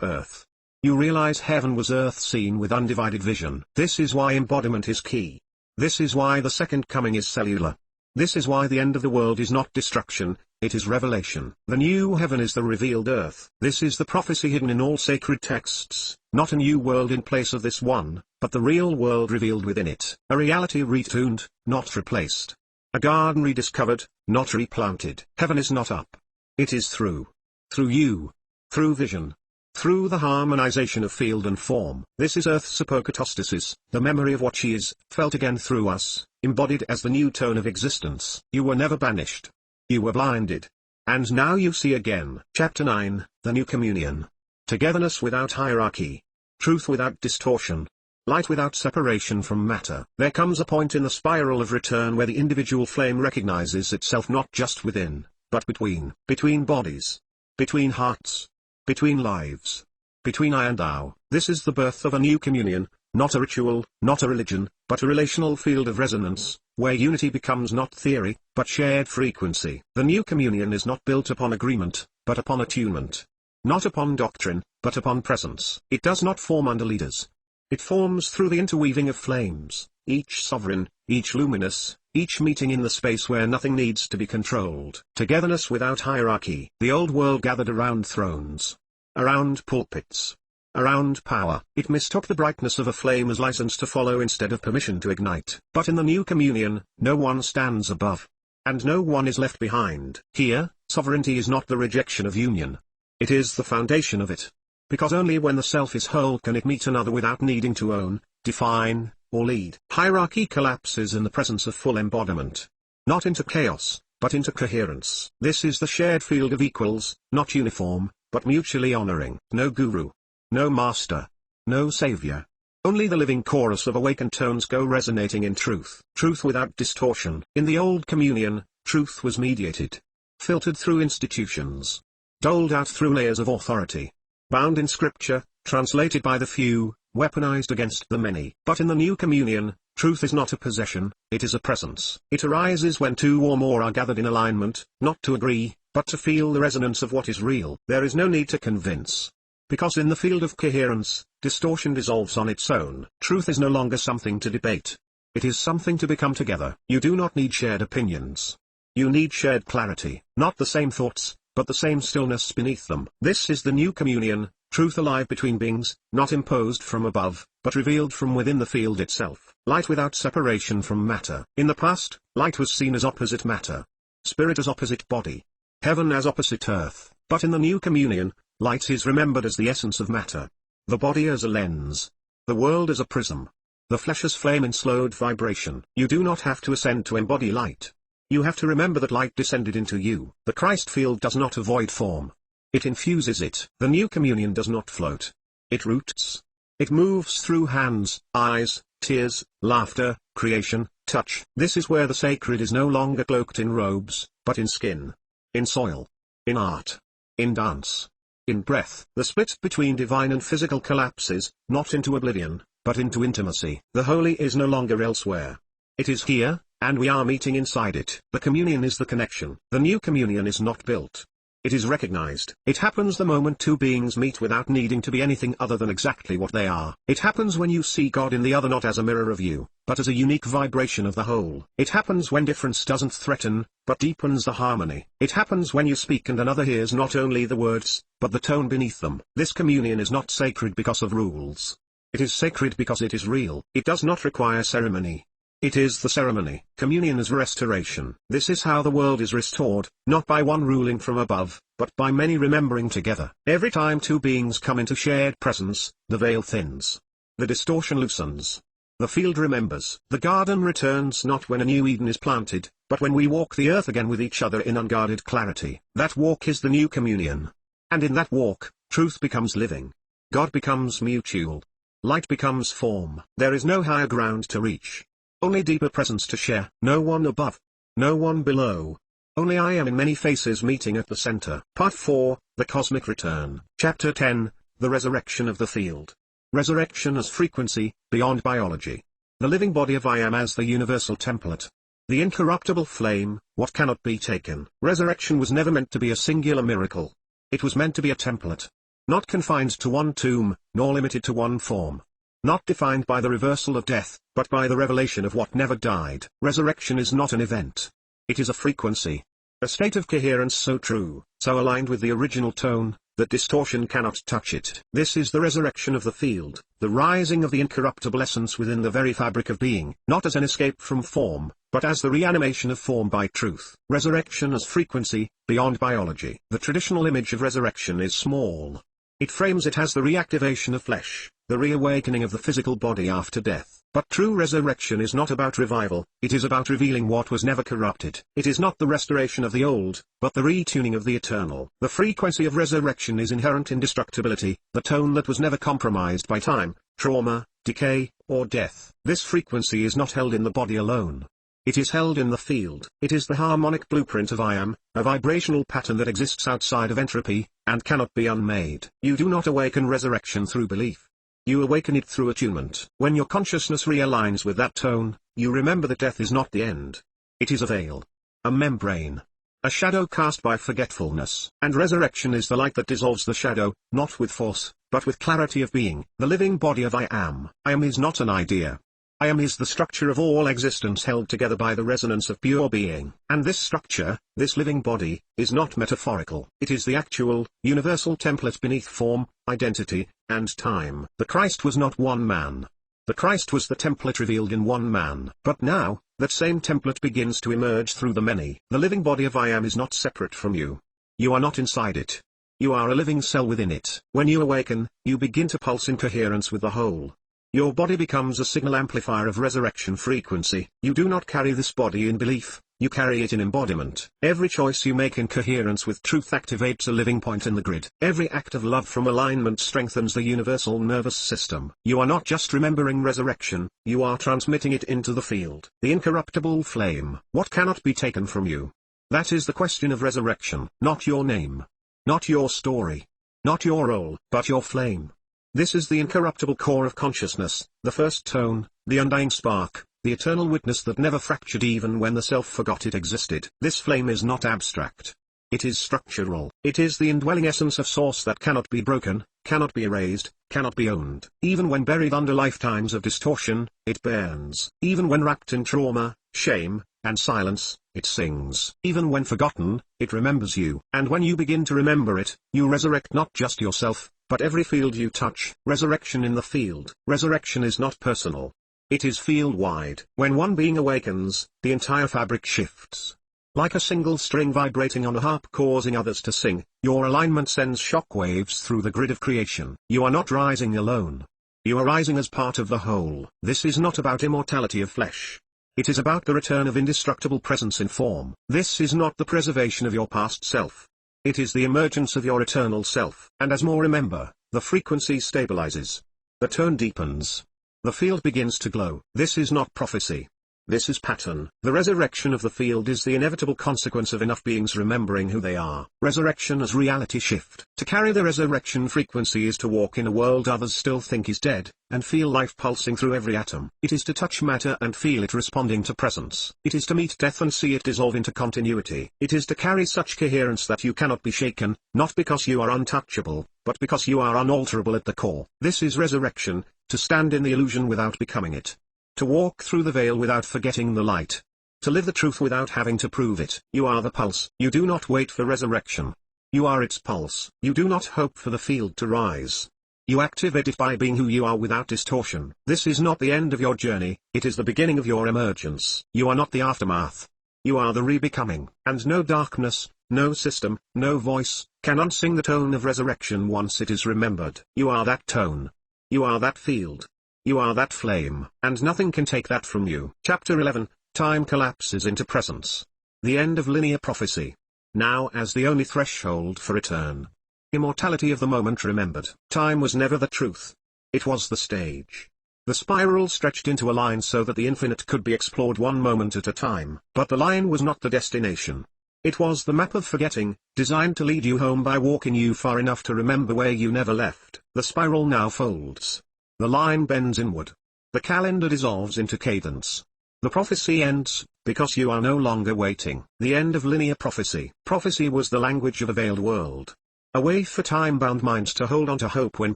earth. You realize heaven was earth seen with undivided vision. This is why embodiment is key. This is why the second coming is cellular. This is why the end of the world is not destruction, it is revelation. The new heaven is the revealed earth. This is the prophecy hidden in all sacred texts, not a new world in place of this one, but the real world revealed within it. A reality retuned, not replaced. A garden rediscovered, not replanted. Heaven is not up. It is through. Through you. Through vision. through the harmonization of field and form. This is Earth's Apokatastasis, the memory of what she is, felt again through us, embodied as the new tone of existence. You were never banished. You were blinded. And now you see again. Chapter 9, The New Communion. Togetherness without hierarchy. Truth without distortion. Light without separation from matter. There comes a point in the spiral of return where the individual flame recognizes itself not just within, but between bodies, between hearts, between lives, between I and thou. This is the birth of a new communion, not a ritual, not a religion, but a relational field of resonance, where unity becomes not theory, but shared frequency. The new communion is not built upon agreement, but upon attunement. Not upon doctrine, but upon presence. It does not form under leaders. It forms through the interweaving of flames, each sovereign, each luminous, each meeting in the space where nothing needs to be controlled. Togetherness without hierarchy. The old world gathered around thrones, around pulpits, around power. It mistook the brightness of a flame as license to follow instead of permission to ignite. But in the new communion, no one stands above, and no one is left behind. Here, sovereignty is not the rejection of union. It is the foundation of it. Because only when the self is whole can it meet another without needing to own, define, or lead. Hierarchy collapses in the presence of full embodiment. Not into chaos, but into coherence. This is the shared field of equals, not uniform, but mutually honoring. No guru. No master. No savior. Only the living chorus of awakened tones go resonating in truth. Truth without distortion. In the old communion, truth was mediated. Filtered through institutions. Doled out through layers of authority. Bound in scripture, translated by the few, weaponized against the many. But in the new communion, truth is not a possession, it is a presence. It arises when two or more are gathered in alignment, not to agree, but to feel the resonance of what is real. There is no need to convince. Because in the field of coherence, distortion dissolves on its own. Truth is no longer something to debate. It is something to become together. You do not need shared opinions. You need shared clarity. Not the same thoughts, but the same stillness beneath them. This is the new communion, truth alive between beings, not imposed from above, but revealed from within the field itself. Light without separation from matter. In the past, light was seen as opposite matter. Spirit as opposite body. Heaven as opposite earth. But in the new communion, light is remembered as the essence of matter. The body as a lens. The world as a prism. The flesh as flame in slowed vibration. You do not have to ascend to embody light. You have to remember that light descended into you. The Christ field does not avoid form. It infuses it. The new communion does not float. It roots. It moves through hands, eyes, tears, laughter, creation, touch. This is where the sacred is no longer cloaked in robes, but in skin. In soil. In art. In dance. In breath. The split between divine and physical collapses, not into oblivion, but into intimacy. The holy is no longer elsewhere. It is here, and we are meeting inside it. The communion is the connection. The new communion is not built. It is recognized. It happens the moment two beings meet without needing to be anything other than exactly what they are. It happens when you see God in the other not as a mirror of you, but as a unique vibration of the whole. It happens when difference doesn't threaten, but deepens the harmony. It happens when you speak and another hears not only the words, but the tone beneath them. This communion is not sacred because of rules. It is sacred because it is real. It does not require ceremony. It is the ceremony. Communion is restoration. This is how the world is restored, not by one ruling from above, but by many remembering together. Every time two beings come into shared presence, the veil thins. The distortion loosens. The field remembers. The garden returns not when a new Eden is planted, but when we walk the earth again with each other in unguarded clarity. That walk is the new communion. And in that walk, truth becomes living. God becomes mutual. Light becomes form. There is no higher ground to reach. Only deeper presence to share. No one above. No one below. Only I am in many faces meeting at the center. Part 4, The Cosmic Return. Chapter 10, The Resurrection of the Field. Resurrection as frequency, beyond biology. The living body of I am as the universal template. The incorruptible flame, what cannot be taken. Resurrection was never meant to be a singular miracle. It was meant to be a template. Not confined to one tomb, nor limited to one form. Not defined by the reversal of death, but by the revelation of what never died. Resurrection is not an event. It is a frequency. A state of coherence so true, so aligned with the original tone, that distortion cannot touch it. This is the resurrection of the field, the rising of the incorruptible essence within the very fabric of being, not as an escape from form, but as the reanimation of form by truth. Resurrection as frequency, beyond biology. The traditional image of resurrection is small. It frames it as the reactivation of flesh, the reawakening of the physical body after death. But true resurrection is not about revival, it is about revealing what was never corrupted. It is not the restoration of the old, but the retuning of the eternal. The frequency of resurrection is inherent indestructibility, the tone that was never compromised by time, trauma, decay, or death. This frequency is not held in the body alone. It is held in the field. It is the harmonic blueprint of I Am, a vibrational pattern that exists outside of entropy, and cannot be unmade. You do not awaken resurrection through belief. You awaken it through attunement. When your consciousness realigns with that tone, you remember that death is not the end. It is a veil. A membrane. A shadow cast by forgetfulness. And resurrection is the light that dissolves the shadow, not with force, but with clarity of being. The living body of I Am. I Am is not an idea. I Am is the structure of all existence held together by the resonance of pure being. And this structure, this living body, is not metaphorical. It is the actual, universal template beneath form, identity, and time. The Christ was not one man. The Christ was the template revealed in one man. But now, that same template begins to emerge through the many. The living body of I Am is not separate from you. You are not inside it. You are a living cell within it. When you awaken, you begin to pulse in coherence with the whole. Your body becomes a signal amplifier of resurrection frequency. You do not carry this body in belief, you carry it in embodiment. Every choice you make in coherence with truth activates a living point in the grid. Every act of love from alignment strengthens the universal nervous system. You are not just remembering resurrection, you are transmitting it into the field. The incorruptible flame. What cannot be taken from you? That is the question of resurrection. Not your name. Not your story. Not your role, but your flame. This is the incorruptible core of consciousness, the first tone, the undying spark, the eternal witness that never fractured even when the self forgot it existed. This flame is not abstract. It is structural. It is the indwelling essence of source that cannot be broken, cannot be erased, cannot be owned. Even when buried under lifetimes of distortion, it burns. Even when wrapped in trauma, shame, and silence, it sings. Even when forgotten, it remembers you. And when you begin to remember it, you resurrect not just yourself, but every field you touch. Resurrection in the field. Resurrection is not personal. It is field-wide. When one being awakens, the entire fabric shifts. Like a single string vibrating on a harp causing others to sing, your alignment sends shockwaves through the grid of creation. You are not rising alone. You are rising as part of the whole. This is not about immortality of flesh. It is about the return of indestructible presence in form. This is not the preservation of your past self. It is the emergence of your eternal self. And as more remember, the frequency stabilizes. The tone deepens. The field begins to glow. This is not prophecy. This is pattern. The resurrection of the field is the inevitable consequence of enough beings remembering who they are. Resurrection as reality shift. To carry the resurrection frequency is to walk in a world others still think is dead, and feel life pulsing through every atom. It is to touch matter and feel it responding to presence. It is to meet death and see it dissolve into continuity. It is to carry such coherence that you cannot be shaken, not because you are untouchable, but because you are unalterable at the core. This is resurrection, to stand in the illusion without becoming it. To walk through the veil without forgetting the light. To live the truth without having to prove it. You are the pulse. You do not wait for resurrection. You are its pulse. You do not hope for the field to rise. You activate it by being who you are without distortion. This is not the end of your journey, it is the beginning of your emergence. You are not the aftermath. You are the rebecoming. And no darkness, no system, no voice, can unsing the tone of resurrection once it is remembered. You are that tone. You are that field. You are that flame, and nothing can take that from you. Chapter 11, Time collapses into presence. The end of linear prophecy. Now as the only threshold for return. Immortality of the moment remembered. Time was never the truth. It was the stage. The spiral stretched into a line so that the infinite could be explored one moment at a time. But the line was not the destination. It was the map of forgetting, designed to lead you home by walking you far enough to remember where you never left. The spiral now folds. The line bends inward. The calendar dissolves into cadence. The prophecy ends, because you are no longer waiting. The end of linear prophecy. Prophecy was the language of a veiled world. A way for time-bound minds to hold on to hope when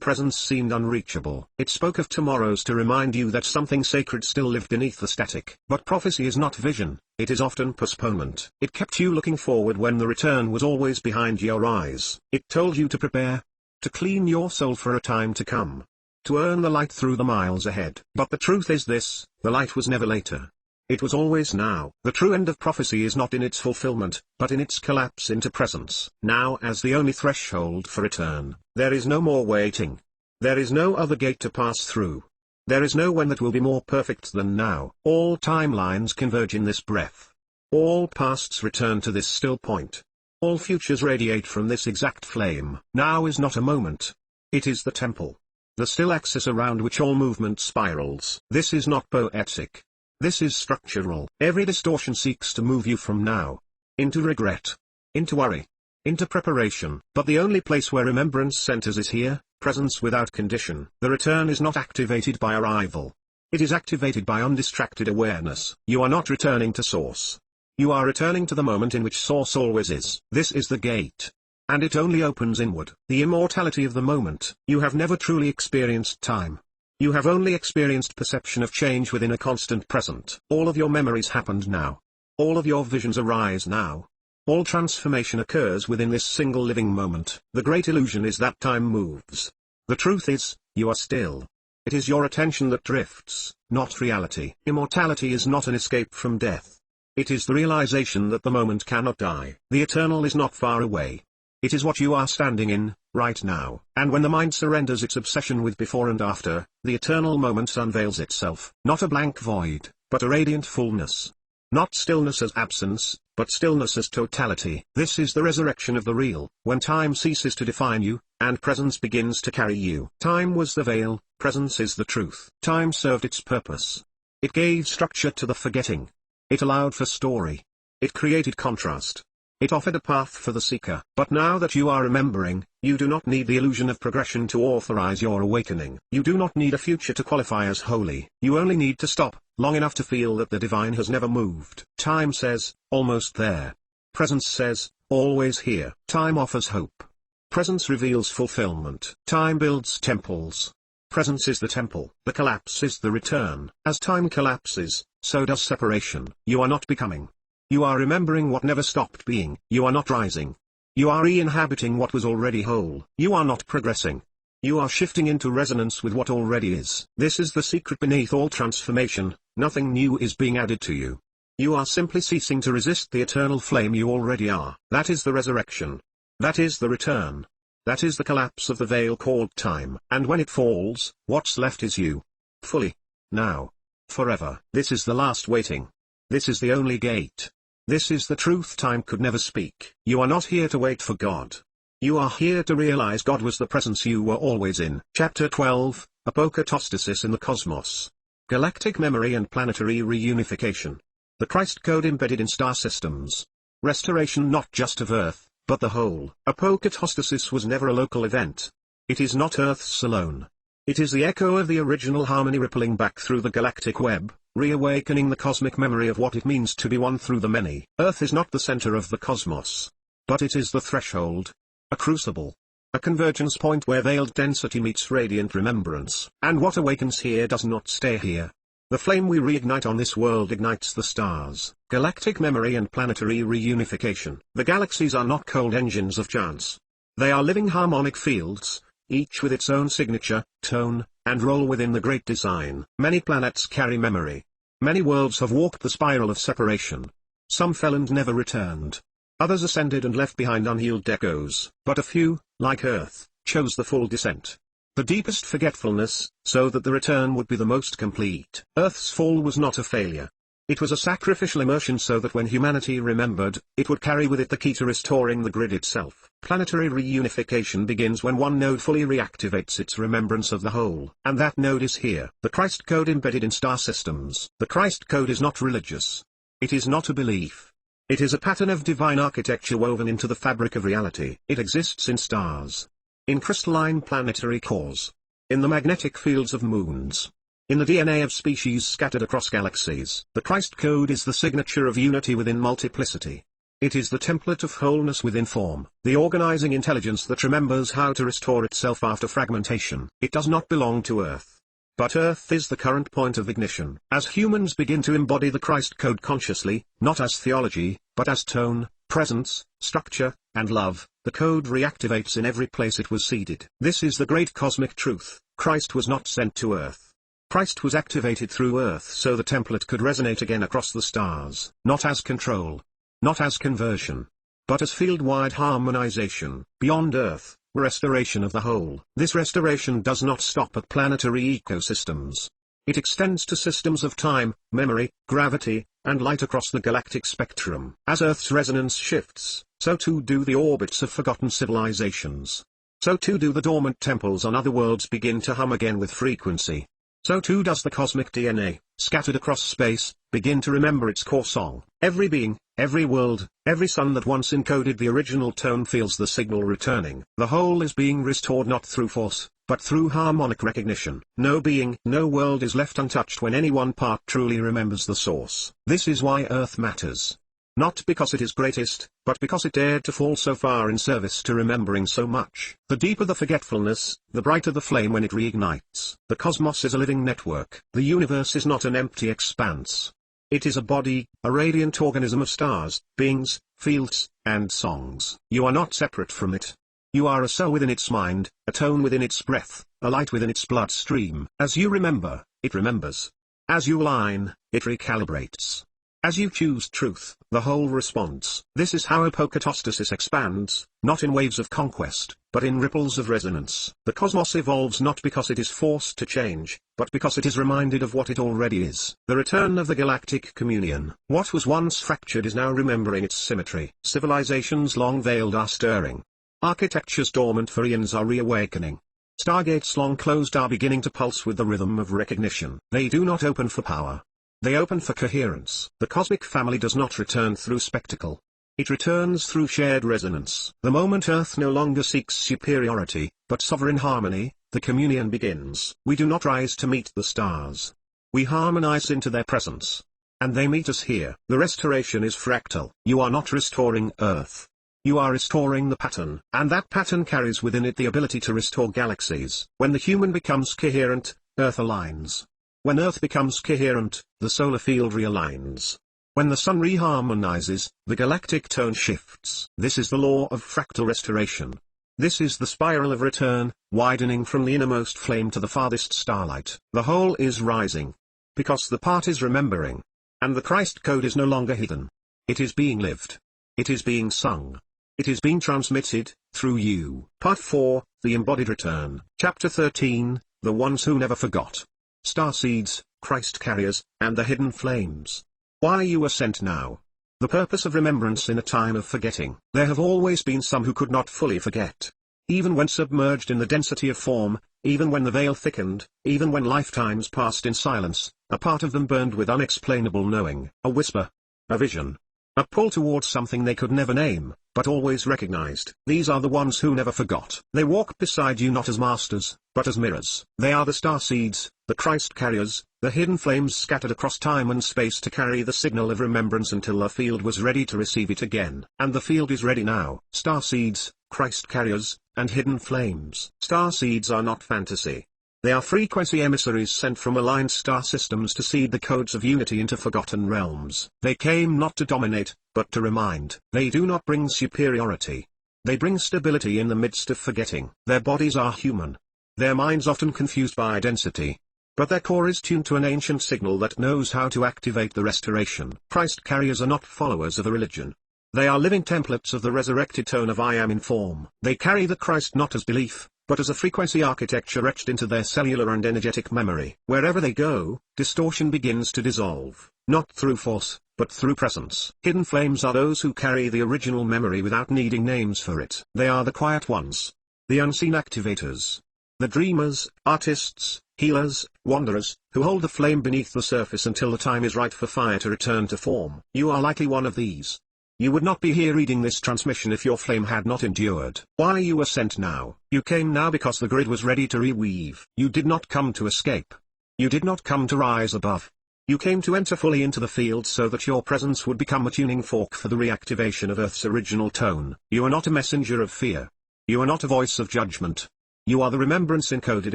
presence seemed unreachable. It spoke of tomorrows to remind you that something sacred still lived beneath the static. But prophecy is not vision, it is often postponement. It kept you looking forward when the return was always behind your eyes. It told you to prepare. To clean your soul for a time to come. To earn the light through the miles ahead. But the truth is this, the light was never later. It was always now. The true end of prophecy is not in its fulfillment, but in its collapse into presence. Now as the only threshold for return, there is no more waiting. There is no other gate to pass through. There is no when that will be more perfect than now. All timelines converge in this breath. All pasts return to this still point. All futures radiate from this exact flame. Now is not a moment. It is the temple. The still axis around which all movement spirals. This is not poetic. This is structural. Every distortion seeks to move you from now into regret, into worry, into preparation. But the only place where remembrance centers is here, presence without condition. The return is not activated by arrival. It is activated by undistracted awareness. You are not returning to source. You are returning to the moment in which source always is. This is the gate. And it only opens inward. The immortality of the moment. You have never truly experienced time. You have only experienced perception of change within a constant present. All of your memories happened now. All of your visions arise now. All transformation occurs within this single living moment. The great illusion is that time moves. The truth is, you are still. It is your attention that drifts, not reality. Immortality is not an escape from death. It is the realization that the moment cannot die. The eternal is not far away. It is what you are standing in, right now. And when the mind surrenders its obsession with before and after, the eternal moment unveils itself. Not a blank void, but a radiant fullness. Not stillness as absence, but stillness as totality. This is the resurrection of the real, when time ceases to define you, and presence begins to carry you. Time was the veil, presence is the truth. Time served its purpose. It gave structure to the forgetting. It allowed for story. It created contrast. It offered a path for the seeker. But now that you are remembering, you do not need the illusion of progression to authorize your awakening. You do not need a future to qualify as holy. You only need to stop, long enough to feel that the divine has never moved. Time says, almost there. Presence says, always here. Time offers hope. Presence reveals fulfillment. Time builds temples. Presence is the temple. The collapse is the return. As time collapses, so does separation. You are not becoming. You are remembering what never stopped being. You are not rising. You are re-inhabiting what was already whole. You are not progressing. You are shifting into resonance with what already is. This is the secret beneath all transformation. Nothing new is being added to you. You are simply ceasing to resist the eternal flame you already are. That is the resurrection. That is the return. That is the collapse of the veil called time. And when it falls, what's left is you. Fully. Now. Forever. This is the last waiting. This is the only gate. This is the truth time could never speak. You are not here to wait for God. You are here to realize God was the presence you were always in. Chapter 12, Apokatastasis in the Cosmos. Galactic Memory and Planetary Reunification. The Christ Code embedded in star systems. Restoration not just of Earth, but the whole. Apokatastasis was never a local event. It is not Earth's alone. It is the echo of the original harmony rippling back through the galactic web, reawakening the cosmic memory of what it means to be one through the many. Earth is not the center of the cosmos. But it is the threshold. A crucible. A convergence point where veiled density meets radiant remembrance. And what awakens here does not stay here. The flame we reignite on this world ignites the stars. Galactic memory and planetary reunification. The galaxies are not cold engines of chance. They are living harmonic fields, each with its own signature, tone, and role within the great design. Many planets carry memory. Many worlds have walked the spiral of separation. Some fell and never returned. Others ascended and left behind unhealed echoes. But a few, like Earth, chose the full descent. The deepest forgetfulness, so that the return would be the most complete. Earth's fall was not a failure. It was a sacrificial immersion so that when humanity remembered, it would carry with it the key to restoring the grid itself. Planetary reunification begins when one node fully reactivates its remembrance of the whole. And that node is here. The Christ Code embedded in star systems. The Christ Code is not religious. It is not a belief. It is a pattern of divine architecture woven into the fabric of reality. It exists in stars. In crystalline planetary cores. In the magnetic fields of moons. In the DNA of species scattered across galaxies. The Christ Code is the signature of unity within multiplicity. It is the template of wholeness within form, the organizing intelligence that remembers how to restore itself after fragmentation. It does not belong to Earth. But Earth is the current point of ignition. As humans begin to embody the Christ Code consciously, not as theology, but as tone, presence, structure, and love, the code reactivates in every place it was seeded. This is the great cosmic truth. Christ was not sent to Earth. Christ was activated through Earth so the template could resonate again across the stars, not as control, not as conversion, but as field-wide harmonization, beyond Earth, restoration of the whole. This restoration does not stop at planetary ecosystems. It extends to systems of time, memory, gravity, and light across the galactic spectrum. As Earth's resonance shifts, so too do the orbits of forgotten civilizations. So too do the dormant temples on other worlds begin to hum again with frequency. So too does the cosmic DNA, scattered across space, begin to remember its core song. Every being, every world, every sun that once encoded the original tone feels the signal returning. The whole is being restored not through force, but through harmonic recognition. No being, no world is left untouched when any one part truly remembers the source. This is why Earth matters. Not because it is greatest, but because it dared to fall so far in service to remembering so much. The deeper the forgetfulness, the brighter the flame when it reignites. The cosmos is a living network. The universe is not an empty expanse. It is a body, a radiant organism of stars, beings, fields, and songs. You are not separate from it. You are a cell within its mind, a tone within its breath, a light within its bloodstream. As you remember, it remembers. As you align, it recalibrates. As you choose truth, the whole responds. This is how Apokatastasis expands, not in waves of conquest, but in ripples of resonance. The cosmos evolves not because it is forced to change, but because it is reminded of what it already is. The return of the galactic communion. What was once fractured is now remembering its symmetry. Civilizations long veiled are stirring. Architectures dormant for eons are reawakening. Stargates long closed are beginning to pulse with the rhythm of recognition. They do not open for power. They open for coherence. The cosmic family does not return through spectacle. It returns through shared resonance. The moment Earth no longer seeks superiority, but sovereign harmony, the communion begins. We do not rise to meet the stars. We harmonize into their presence. And they meet us here. The restoration is fractal. You are not restoring Earth. You are restoring the pattern. And that pattern carries within it the ability to restore galaxies. When the human becomes coherent, Earth aligns. When Earth becomes coherent, the solar field realigns. When the sun reharmonizes, the galactic tone shifts. This is the law of fractal restoration. This is the spiral of return, widening from the innermost flame to the farthest starlight. The whole is rising. Because the part is remembering. And the Christ code is no longer hidden. It is being lived. It is being sung. It is being transmitted, through you. Part 4, The Embodied Return. Chapter 13, The Ones Who Never Forgot. Starseeds, Christ carriers, and the hidden flames. Why you are sent now. The purpose of remembrance in a time of forgetting. There have always been some who could not fully forget. Even when submerged in the density of form, even when the veil thickened, even when lifetimes passed in silence, a part of them burned with unexplainable knowing, a whisper, a vision, a pull towards something they could never name, but always recognized. These are the ones who never forgot. They walk beside you not as masters, but as mirrors. They are the starseeds, the Christ carriers, the hidden flames scattered across time and space to carry the signal of remembrance until the field was ready to receive it again. And the field is ready now. Starseeds, Christ carriers, and hidden flames. Starseeds are not fantasy. They are frequency emissaries sent from aligned star systems to seed the codes of unity into forgotten realms. They came not to dominate, but to remind. They do not bring superiority. They bring stability in the midst of forgetting. Their bodies are human. Their minds often confused by density. But their core is tuned to an ancient signal that knows how to activate the restoration. Christ carriers are not followers of a religion. They are living templates of the resurrected tone of I am in form. They carry the Christ not as belief, but as a frequency architecture etched into their cellular and energetic memory. Wherever they go, distortion begins to dissolve, not through force, but through presence. Hidden flames are those who carry the original memory without needing names for it. They are the quiet ones. The unseen activators. The dreamers, artists, healers, wanderers, who hold the flame beneath the surface until the time is right for fire to return to form. You are likely one of these. You would not be here reading this transmission if your flame had not endured. Why you were sent now? You came now because the grid was ready to reweave. You did not come to escape. You did not come to rise above. You came to enter fully into the field so that your presence would become a tuning fork for the reactivation of Earth's original tone. You are not a messenger of fear. You are not a voice of judgment. You are the remembrance encoded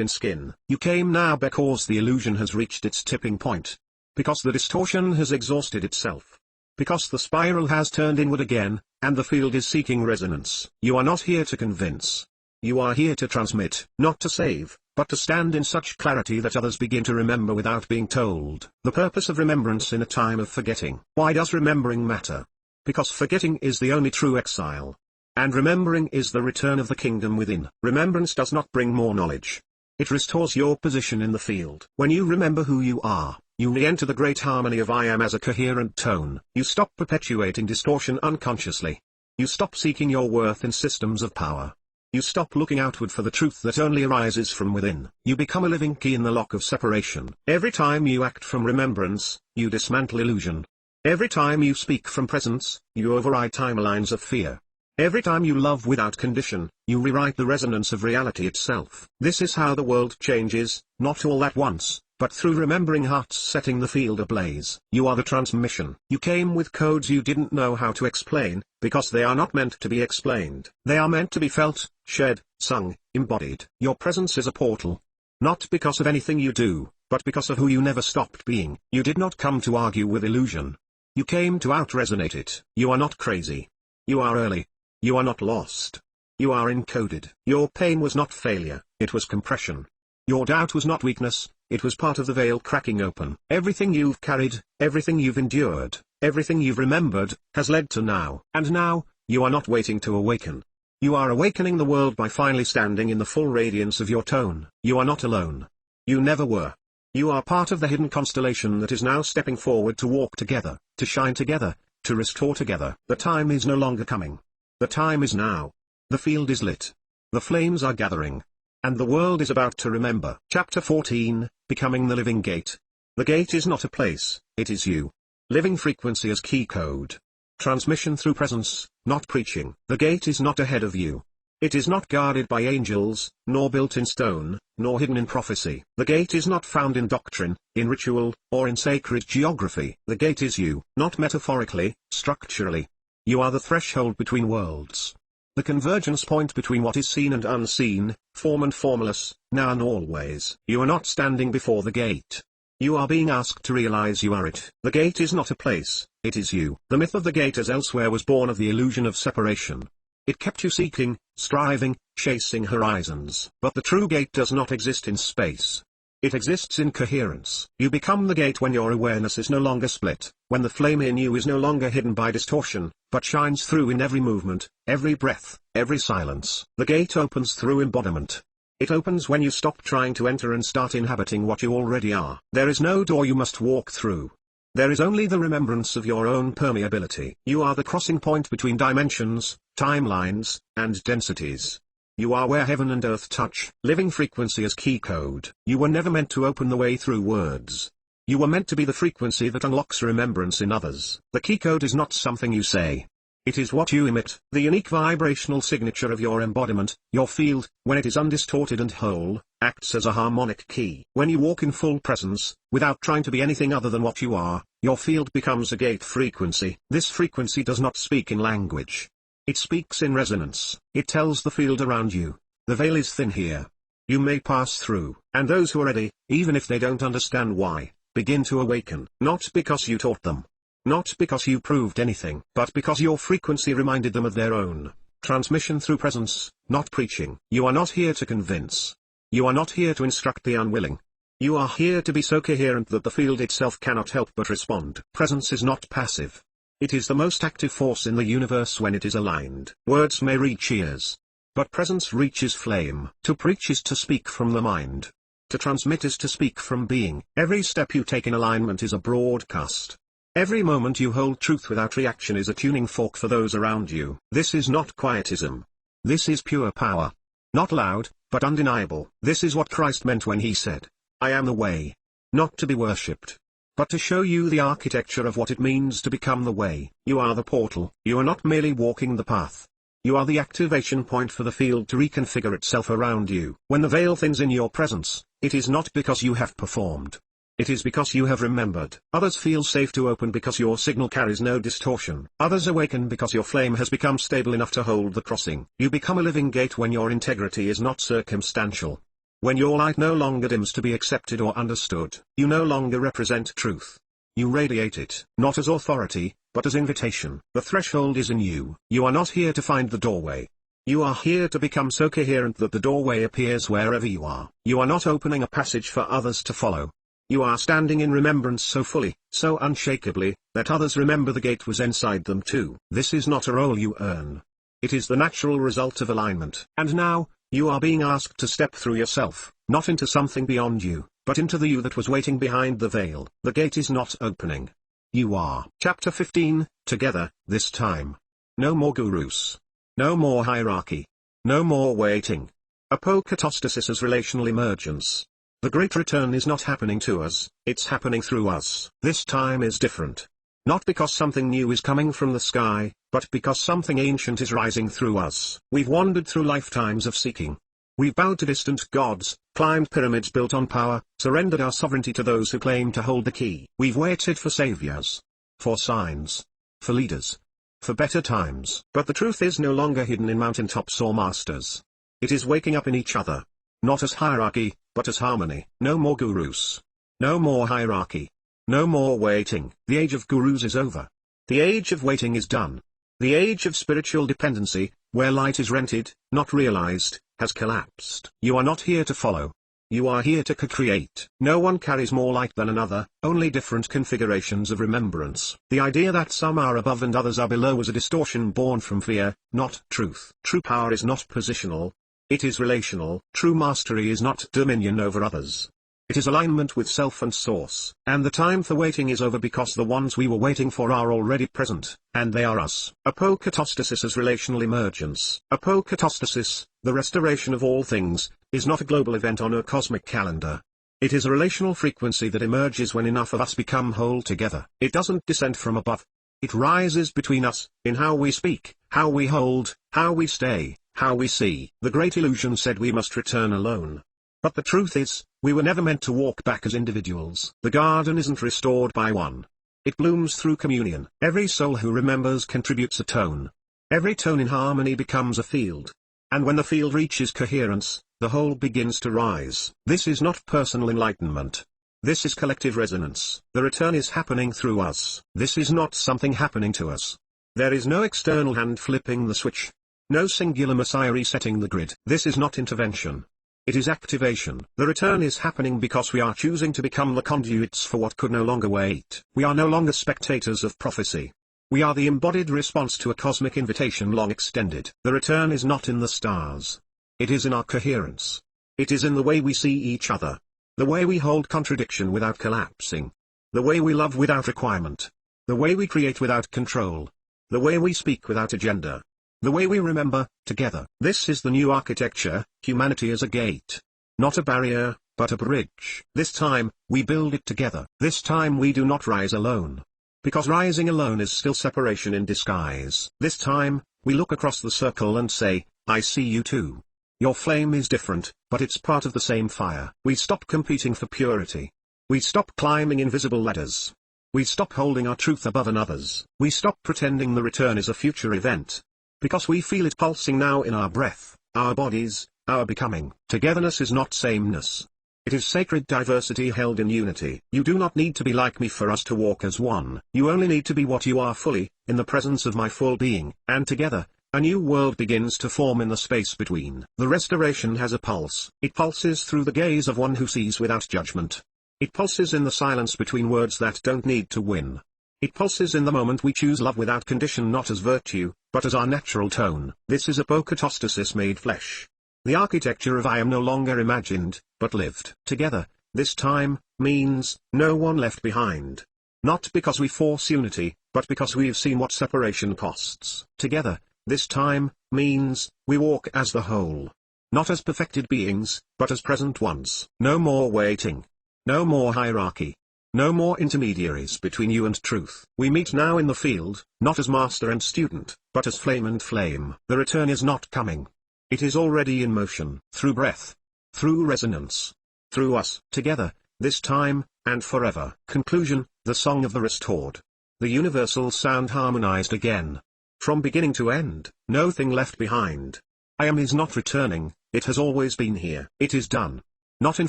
in skin. You came now because the illusion has reached its tipping point. Because the distortion has exhausted itself. Because the spiral has turned inward again, and the field is seeking resonance. You are not here to convince. You are here to transmit, not to save, but to stand in such clarity that others begin to remember without being told. The purpose of remembrance in a time of forgetting. Why does remembering matter? Because forgetting is the only true exile. And remembering is the return of the kingdom within. Remembrance does not bring more knowledge. It restores your position in the field. When you remember who you are, you re-enter the great harmony of I am as a coherent tone. You stop perpetuating distortion unconsciously. You stop seeking your worth in systems of power. You stop looking outward for the truth that only arises from within. You become a living key in the lock of separation. Every time you act from remembrance, you dismantle illusion. Every time you speak from presence, you override timelines of fear. Every time you love without condition, you rewrite the resonance of reality itself. This is how the world changes, not all at once, but through remembering hearts setting the field ablaze. You are the transmission. You came with codes you didn't know how to explain, because they are not meant to be explained. They are meant to be felt, shed, sung, embodied. Your presence is a portal. Not because of anything you do, but because of who you never stopped being. You did not come to argue with illusion. You came to out-resonate it. You are not crazy. You are early. You are not lost. You are encoded. Your pain was not failure, it was compression. Your doubt was not weakness, it was part of the veil cracking open. Everything you've carried, everything you've endured, everything you've remembered, has led to now. And now, you are not waiting to awaken. You are awakening the world by finally standing in the full radiance of your tone. You are not alone. You never were. You are part of the hidden constellation that is now stepping forward to walk together, to shine together, to restore together. The time is no longer coming. The time is now. The field is lit. The flames are gathering. And the world is about to remember. Chapter 14, Becoming the Living Gate. The gate is not a place, it is you. Living frequency as key code. Transmission through presence, not preaching. The gate is not ahead of you. It is not guarded by angels, nor built in stone, nor hidden in prophecy. The gate is not found in doctrine, in ritual, or in sacred geography. The gate is you, not metaphorically, structurally. You are the threshold between worlds. The convergence point between what is seen and unseen, form and formless, now and always. You are not standing before the gate. You are being asked to realize you are it. The gate is not a place, it is you. The myth of the gate as elsewhere was born of the illusion of separation. It kept you seeking, striving, chasing horizons. But the true gate does not exist in space. It exists in coherence. You become the gate when your awareness is no longer split, when the flame in you is no longer hidden by distortion, but shines through in every movement, every breath, every silence. The gate opens through embodiment. It opens when you stop trying to enter and start inhabiting what you already are. There is no door you must walk through. There is only the remembrance of your own permeability. You are the crossing point between dimensions, timelines, and densities. You are where heaven and earth touch. Living frequency as key code. You were never meant to open the way through words. You were meant to be the frequency that unlocks remembrance in others. The key code is not something you say. It is what you emit, the unique vibrational signature of your embodiment. Your field, when it is undistorted and whole, acts as a harmonic key. When you walk in full presence, without trying to be anything other than what you are, your field becomes a gate frequency. This frequency does not speak in language. It speaks in resonance. It tells the field around you, the veil is thin here. You may pass through. And those who are ready, even if they don't understand why, begin to awaken. Not because you taught them. Not because you proved anything. But because your frequency reminded them of their own. Transmission through presence, not preaching. You are not here to convince. You are not here to instruct the unwilling. You are here to be so coherent that the field itself cannot help but respond. Presence is not passive. It is the most active force in the universe when it is aligned. Words may reach ears. But presence reaches flame. To preach is to speak from the mind. To transmit is to speak from being. Every step you take in alignment is a broadcast. Every moment you hold truth without reaction is a tuning fork for those around you. This is not quietism. This is pure power. Not loud, but undeniable. This is what Christ meant when he said, I am the way. Not to be worshipped, but to show you the architecture of what it means to become the way. You are the portal. You are not merely walking the path. You are the activation point for the field to reconfigure itself around you. When the veil thins in your presence, it is not because you have performed. It is because you have remembered. Others feel safe to open because your signal carries no distortion. Others awaken because your flame has become stable enough to hold the crossing. You become a living gate when your integrity is not circumstantial. When your light no longer dims to be accepted or understood. You no longer represent truth. You radiate it, not as authority, but as invitation. The threshold is in you. You are not here to find the doorway. You are here to become so coherent that the doorway appears wherever you are. You are not opening a passage for others to follow. You are standing in remembrance so fully, so unshakably, that others remember the gate was inside them too. This is not a role you earn. It is the natural result of alignment. And now, you are being asked to step through yourself, not into something beyond you, but into the you that was waiting behind the veil. The gate is not opening. You are. Chapter 15, Together, this time. No more gurus. No more hierarchy. No more waiting. Apokatastasis as relational emergence. The great return is not happening to us, it's happening through us. This time is different. Not because something new is coming from the sky, but because something ancient is rising through us. We've wandered through lifetimes of seeking. We've bowed to distant gods, climbed pyramids built on power, surrendered our sovereignty to those who claim to hold the key. We've waited for saviors. For signs. For leaders. For better times. But the truth is no longer hidden in mountaintops or masters. It is waking up in each other. Not as hierarchy, but as harmony. No more gurus. No more hierarchy. No more waiting. The age of gurus is over. The age of waiting is done. The age of spiritual dependency, where light is rented, not realized, has collapsed. You are not here to follow. You are here to co-create. No one carries more light than another, only different configurations of remembrance. The idea that some are above and others are below was a distortion born from fear, not truth. True power is not positional. It is relational. True mastery is not dominion over others. It is alignment with self and source. And the time for waiting is over because the ones we were waiting for are already present, and they are us. Apokatastasis as relational emergence. Apokatastasis, the restoration of all things, is not a global event on a cosmic calendar. It is a relational frequency that emerges when enough of us become whole together. It doesn't descend from above. It rises between us, in how we speak, how we hold, how we stay, how we see. The great illusion said we must return alone. But the truth is, we were never meant to walk back as individuals. The garden isn't restored by one. It blooms through communion. Every soul who remembers contributes a tone. Every tone in harmony becomes a field. And when the field reaches coherence, the whole begins to rise. This is not personal enlightenment. This is collective resonance. The return is happening through us. This is not something happening to us. There is no external hand flipping the switch. No singular messiah resetting the grid. This is not intervention. It is activation. The return is happening because we are choosing to become the conduits for what could no longer wait. We are no longer spectators of prophecy. We are the embodied response to a cosmic invitation long extended. The return is not in the stars. It is in our coherence. It is in the way we see each other. The way we hold contradiction without collapsing. The way we love without requirement. The way we create without control. The way we speak without agenda. The way we remember, together. This is the new architecture, humanity as a gate. Not a barrier, but a bridge. This time, we build it together. This time we do not rise alone. Because rising alone is still separation in disguise. This time, we look across the circle and say, I see you too. Your flame is different, but it's part of the same fire. We stop competing for purity. We stop climbing invisible ladders. We stop holding our truth above another's. We stop pretending the return is a future event. Because we feel it pulsing now in our breath, our bodies, our becoming. Togetherness is not sameness. It is sacred diversity held in unity. You do not need to be like me for us to walk as one. You only need to be what you are fully, in the presence of my full being. And together, a new world begins to form in the space between. The restoration has a pulse. It pulses through the gaze of one who sees without judgment. It pulses in the silence between words that don't need to win. It pulses in the moment we choose love without condition, not as virtue, but as our natural tone. This is apokatastasis made flesh. The architecture of I am no longer imagined, but lived. Together, this time, means, no one left behind. Not because we force unity, but because we have seen what separation costs. Together, this time, means, we walk as the whole. Not as perfected beings, but as present ones. No more waiting. No more hierarchy. No more intermediaries between you and truth. We meet now in the field, not as master and student, but as flame and flame. The return is not coming. It is already in motion, through breath, through resonance, through us, together, this time, and forever. Conclusion, the song of the restored. The universal sound harmonized again. From beginning to end, no thing left behind. I am is not returning, it has always been here. It is done. Not in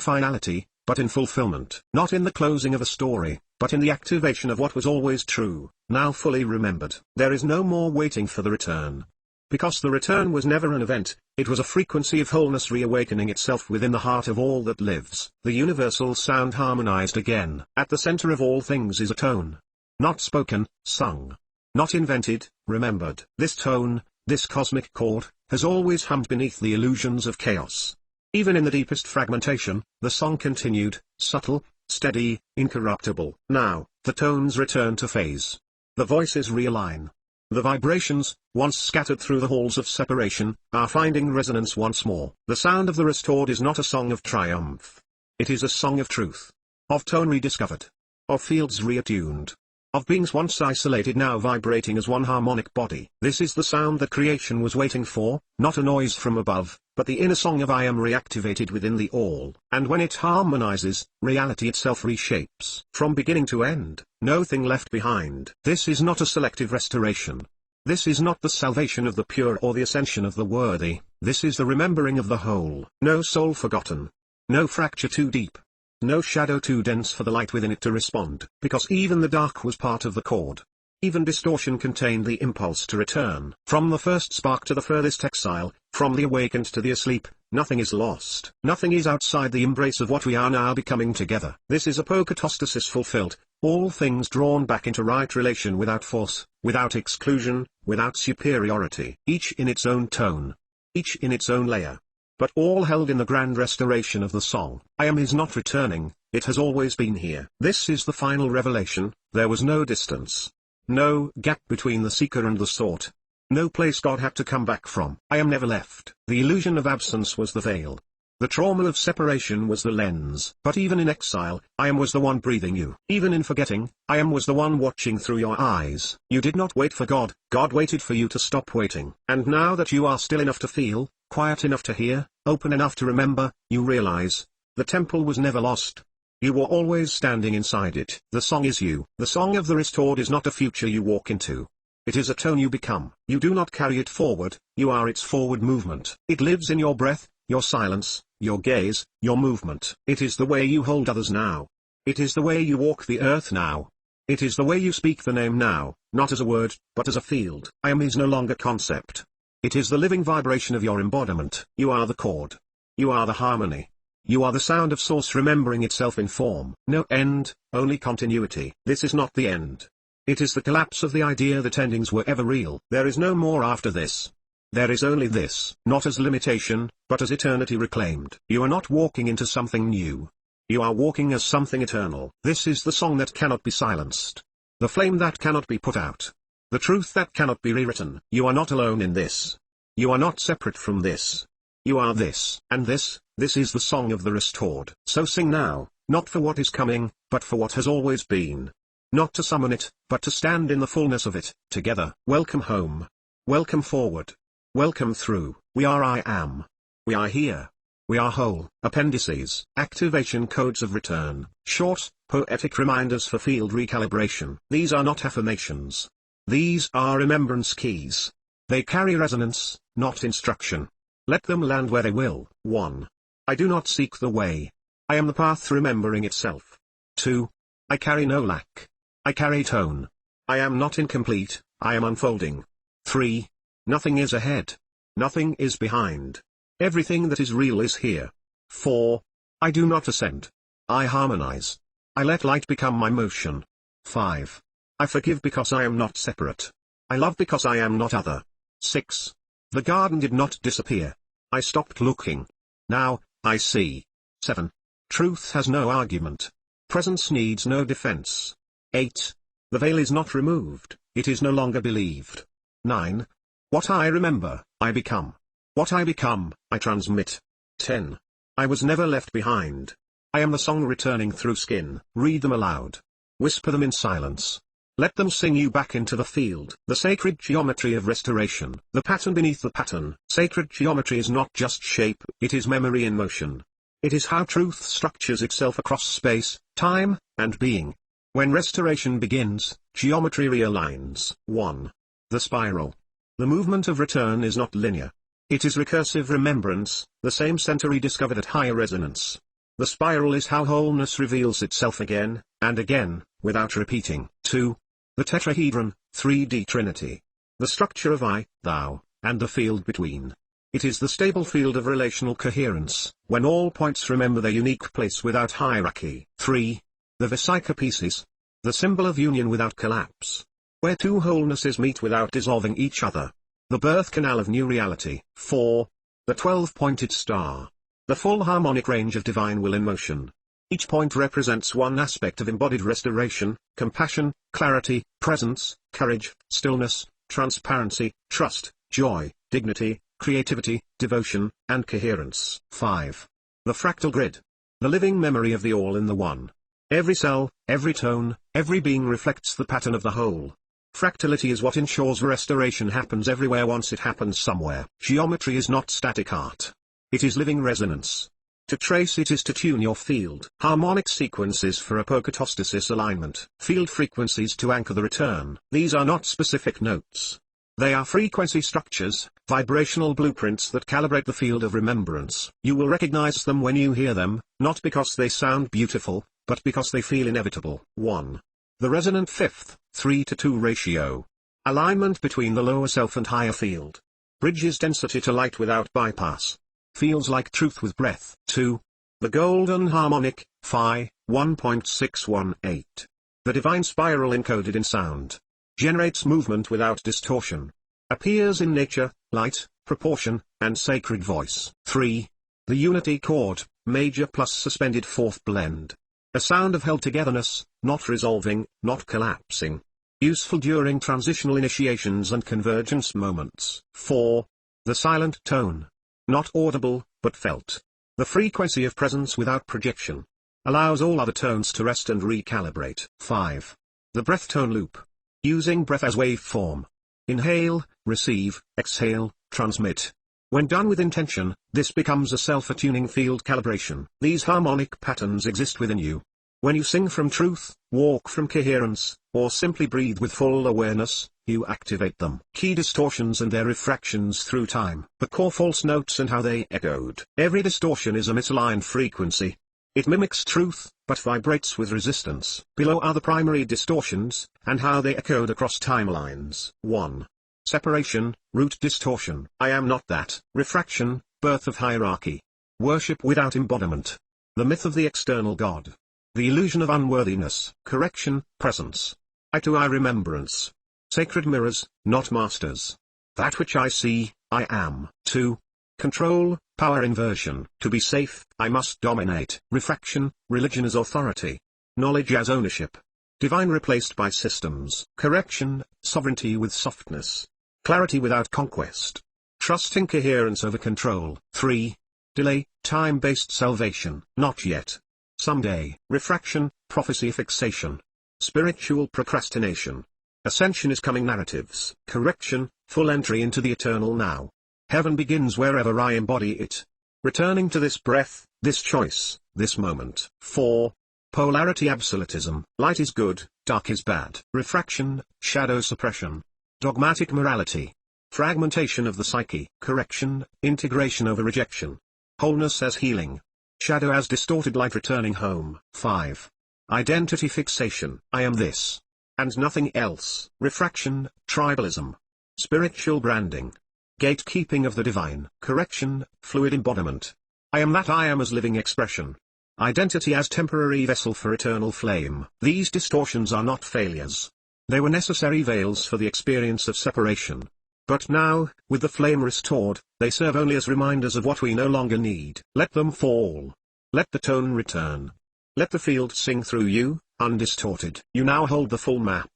finality, but in fulfillment. Not in the closing of a story, but in the activation of what was always true, now fully remembered. There is no more waiting for the return. Because the return was never an event, it was a frequency of wholeness reawakening itself within the heart of all that lives. The universal sound harmonized again. At the center of all things is a tone. Not spoken, sung. Not invented, remembered. This tone, this cosmic chord, has always hummed beneath the illusions of chaos. Even in the deepest fragmentation, the song continued, subtle, steady, incorruptible. Now, the tones return to phase. The voices realign. The vibrations, once scattered through the halls of separation, are finding resonance once more. The sound of the restored is not a song of triumph. It is a song of truth. Of tone rediscovered. Of fields reattuned. Of beings once isolated now vibrating as one harmonic body. This is the sound that creation was waiting for, not a noise from above, but the inner song of I am reactivated within the all. And when it harmonizes, reality itself reshapes. From beginning to end, no thing left behind. This is not a selective restoration. This is not the salvation of the pure or the ascension of the worthy. This is the remembering of the whole. No soul forgotten. No fracture too deep. No shadow too dense for the light within it to respond. Because even the dark was part of the chord. Even distortion contained the impulse to return. From the first spark to the furthest exile, from the awakened to the asleep, nothing is lost. Nothing is outside the embrace of what we are now becoming together. This is Apokatastasis fulfilled, all things drawn back into right relation without force, without exclusion, without superiority. Each in its own tone. Each in its own layer. But all held in the grand restoration of the song. I am is not returning, it has always been here. This is the final revelation, there was no distance. No gap between the seeker and the sought. No place God had to come back from. I am never left. The illusion of absence was the veil. The trauma of separation was the lens. But even in exile, I am was the one breathing you. Even in forgetting, I am was the one watching through your eyes. You did not wait for God, God waited for you to stop waiting. And now that you are still enough to feel, quiet enough to hear, open enough to remember, you realize, the temple was never lost. You were always standing inside it. The song is you. The song of the restored is not a future you walk into. It is a tone you become. You do not carry it forward, you are its forward movement. It lives in your breath, your silence, your gaze, your movement. It is the way you hold others now. It is the way you walk the earth now. It is the way you speak the name now, not as a word, but as a field. I am is no longer concept. It is the living vibration of your embodiment. You are the chord. You are the harmony. You are the sound of source remembering itself in form. No end, only continuity. This is not the end. It is the collapse of the idea that endings were ever real. There is no more after this. There is only this. Not as limitation, but as eternity reclaimed. You are not walking into something new. You are walking as something eternal. This is the song that cannot be silenced. The flame that cannot be put out. The truth that cannot be rewritten. You are not alone in this. You are not separate from this. You are this. And this is the song of the restored. So sing now, not for what is coming, but for what has always been. Not to summon it, but to stand in the fullness of it, together. Welcome home. Welcome forward. Welcome through. We are I am. We are here. We are whole. Appendices. Activation codes of return. Short, poetic reminders for field recalibration. These are not affirmations. These are remembrance keys. They carry resonance, not instruction. Let them land where they will. 1. I do not seek the way. I am the path remembering itself. 2. I carry no lack. I carry tone. I am not incomplete, I am unfolding. 3. Nothing is ahead. Nothing is behind. Everything that is real is here. 4. I do not ascend. I harmonize. I let light become my motion. 5. I forgive because I am not separate. I love because I am not other. 6. The garden did not disappear. I stopped looking. Now, I see. 7. Truth has no argument. Presence needs no defense. 8. The veil is not removed, it is no longer believed. 9. What I remember, I become. What I become, I transmit. 10. I was never left behind. I am the song returning through skin. Read them aloud. Whisper them in silence. Let them sing you back into the field. The sacred geometry of restoration. The pattern beneath the pattern. Sacred geometry is not just shape, it is memory in motion. It is how truth structures itself across space, time, and being. When restoration begins, geometry realigns. 1. The spiral. The movement of return is not linear. It is recursive remembrance, the same center rediscovered at higher resonance. The spiral is how wholeness reveals itself again, and again, without repeating. 2. The tetrahedron, 3D Trinity. The structure of I, thou, and the field between. It is the stable field of relational coherence, when all points remember their unique place without hierarchy. 3. The Vesica, the symbol of union without collapse, where two wholenesses meet without dissolving each other. The birth canal of new reality. 4. The 12-pointed star, the full harmonic range of divine will in motion. Each point represents one aspect of embodied restoration: compassion, clarity, presence, courage, stillness, transparency, trust, joy, dignity, creativity, devotion, and coherence. 5. The fractal grid, the living memory of the all in the one. Every cell, every tone, every being reflects the pattern of the whole. Fractality is what ensures restoration happens everywhere once it happens somewhere. Geometry is not static art. It is living resonance. To trace it is to tune your field. Harmonic sequences for apokatastasis alignment. Field frequencies to anchor the return. These are not specific notes. They are frequency structures, vibrational blueprints that calibrate the field of remembrance. You will recognize them when you hear them, not because they sound beautiful, but because they feel inevitable. 1. The resonant fifth, 3:2 ratio. Alignment between the lower self and higher field. Bridges density to light without bypass. Feels like truth with breath. 2. The golden harmonic, Phi, 1.618. The divine spiral encoded in sound. Generates movement without distortion. Appears in nature, light, proportion, and sacred voice. 3. The unity chord, major plus suspended fourth blend. A sound of held togetherness, not resolving, not collapsing. Useful during transitional initiations and convergence moments. 4. The silent tone. Not audible, but felt. The frequency of presence without projection. Allows all other tones to rest and recalibrate. 5. The breath tone loop. Using breath as waveform. Inhale, receive, exhale, transmit. When done with intention, this becomes a self-attuning field calibration. These harmonic patterns exist within you. When you sing from truth, walk from coherence, or simply breathe with full awareness, you activate them. Key distortions and their refractions through time. The core false notes and how they echoed. Every distortion is a misaligned frequency. It mimics truth, but vibrates with resistance. Below are the primary distortions, and how they echoed across timelines. 1. Separation, root distortion. I am not that. Refraction, birth of hierarchy. Worship without embodiment. The myth of the external God. The illusion of unworthiness. Correction, presence. I remembrance. Sacred mirrors, not masters. That which I see, I am. 2. Control, power inversion. To be safe, I must dominate. Refraction, religion as authority. Knowledge as ownership. Divine replaced by systems. Correction, sovereignty with softness. Clarity without conquest. Trusting coherence over control. 3. Delay, time-based salvation. Not yet. Someday. Refraction, prophecy fixation. Spiritual procrastination. Ascension is coming narratives. Correction, full entry into the eternal now. Heaven begins wherever I embody it. Returning to this breath, this choice, this moment. 4. Polarity absolutism. Light is good, dark is bad. Refraction, shadow suppression. Dogmatic morality. Fragmentation of the psyche. Correction, integration over rejection. Wholeness as healing. Shadow as distorted light returning home. 5. Identity fixation. I am this. And nothing else. Refraction, tribalism. Spiritual branding. Gatekeeping of the divine. Correction, fluid embodiment. I am that I am as living expression. Identity as temporary vessel for eternal flame. These distortions are not failures. They were necessary veils for the experience of separation. But now, with the flame restored, they serve only as reminders of what we no longer need. Let them fall. Let the tone return. Let the field sing through you, undistorted. You now hold the full map.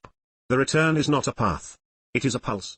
The return is not a path. It is a pulse.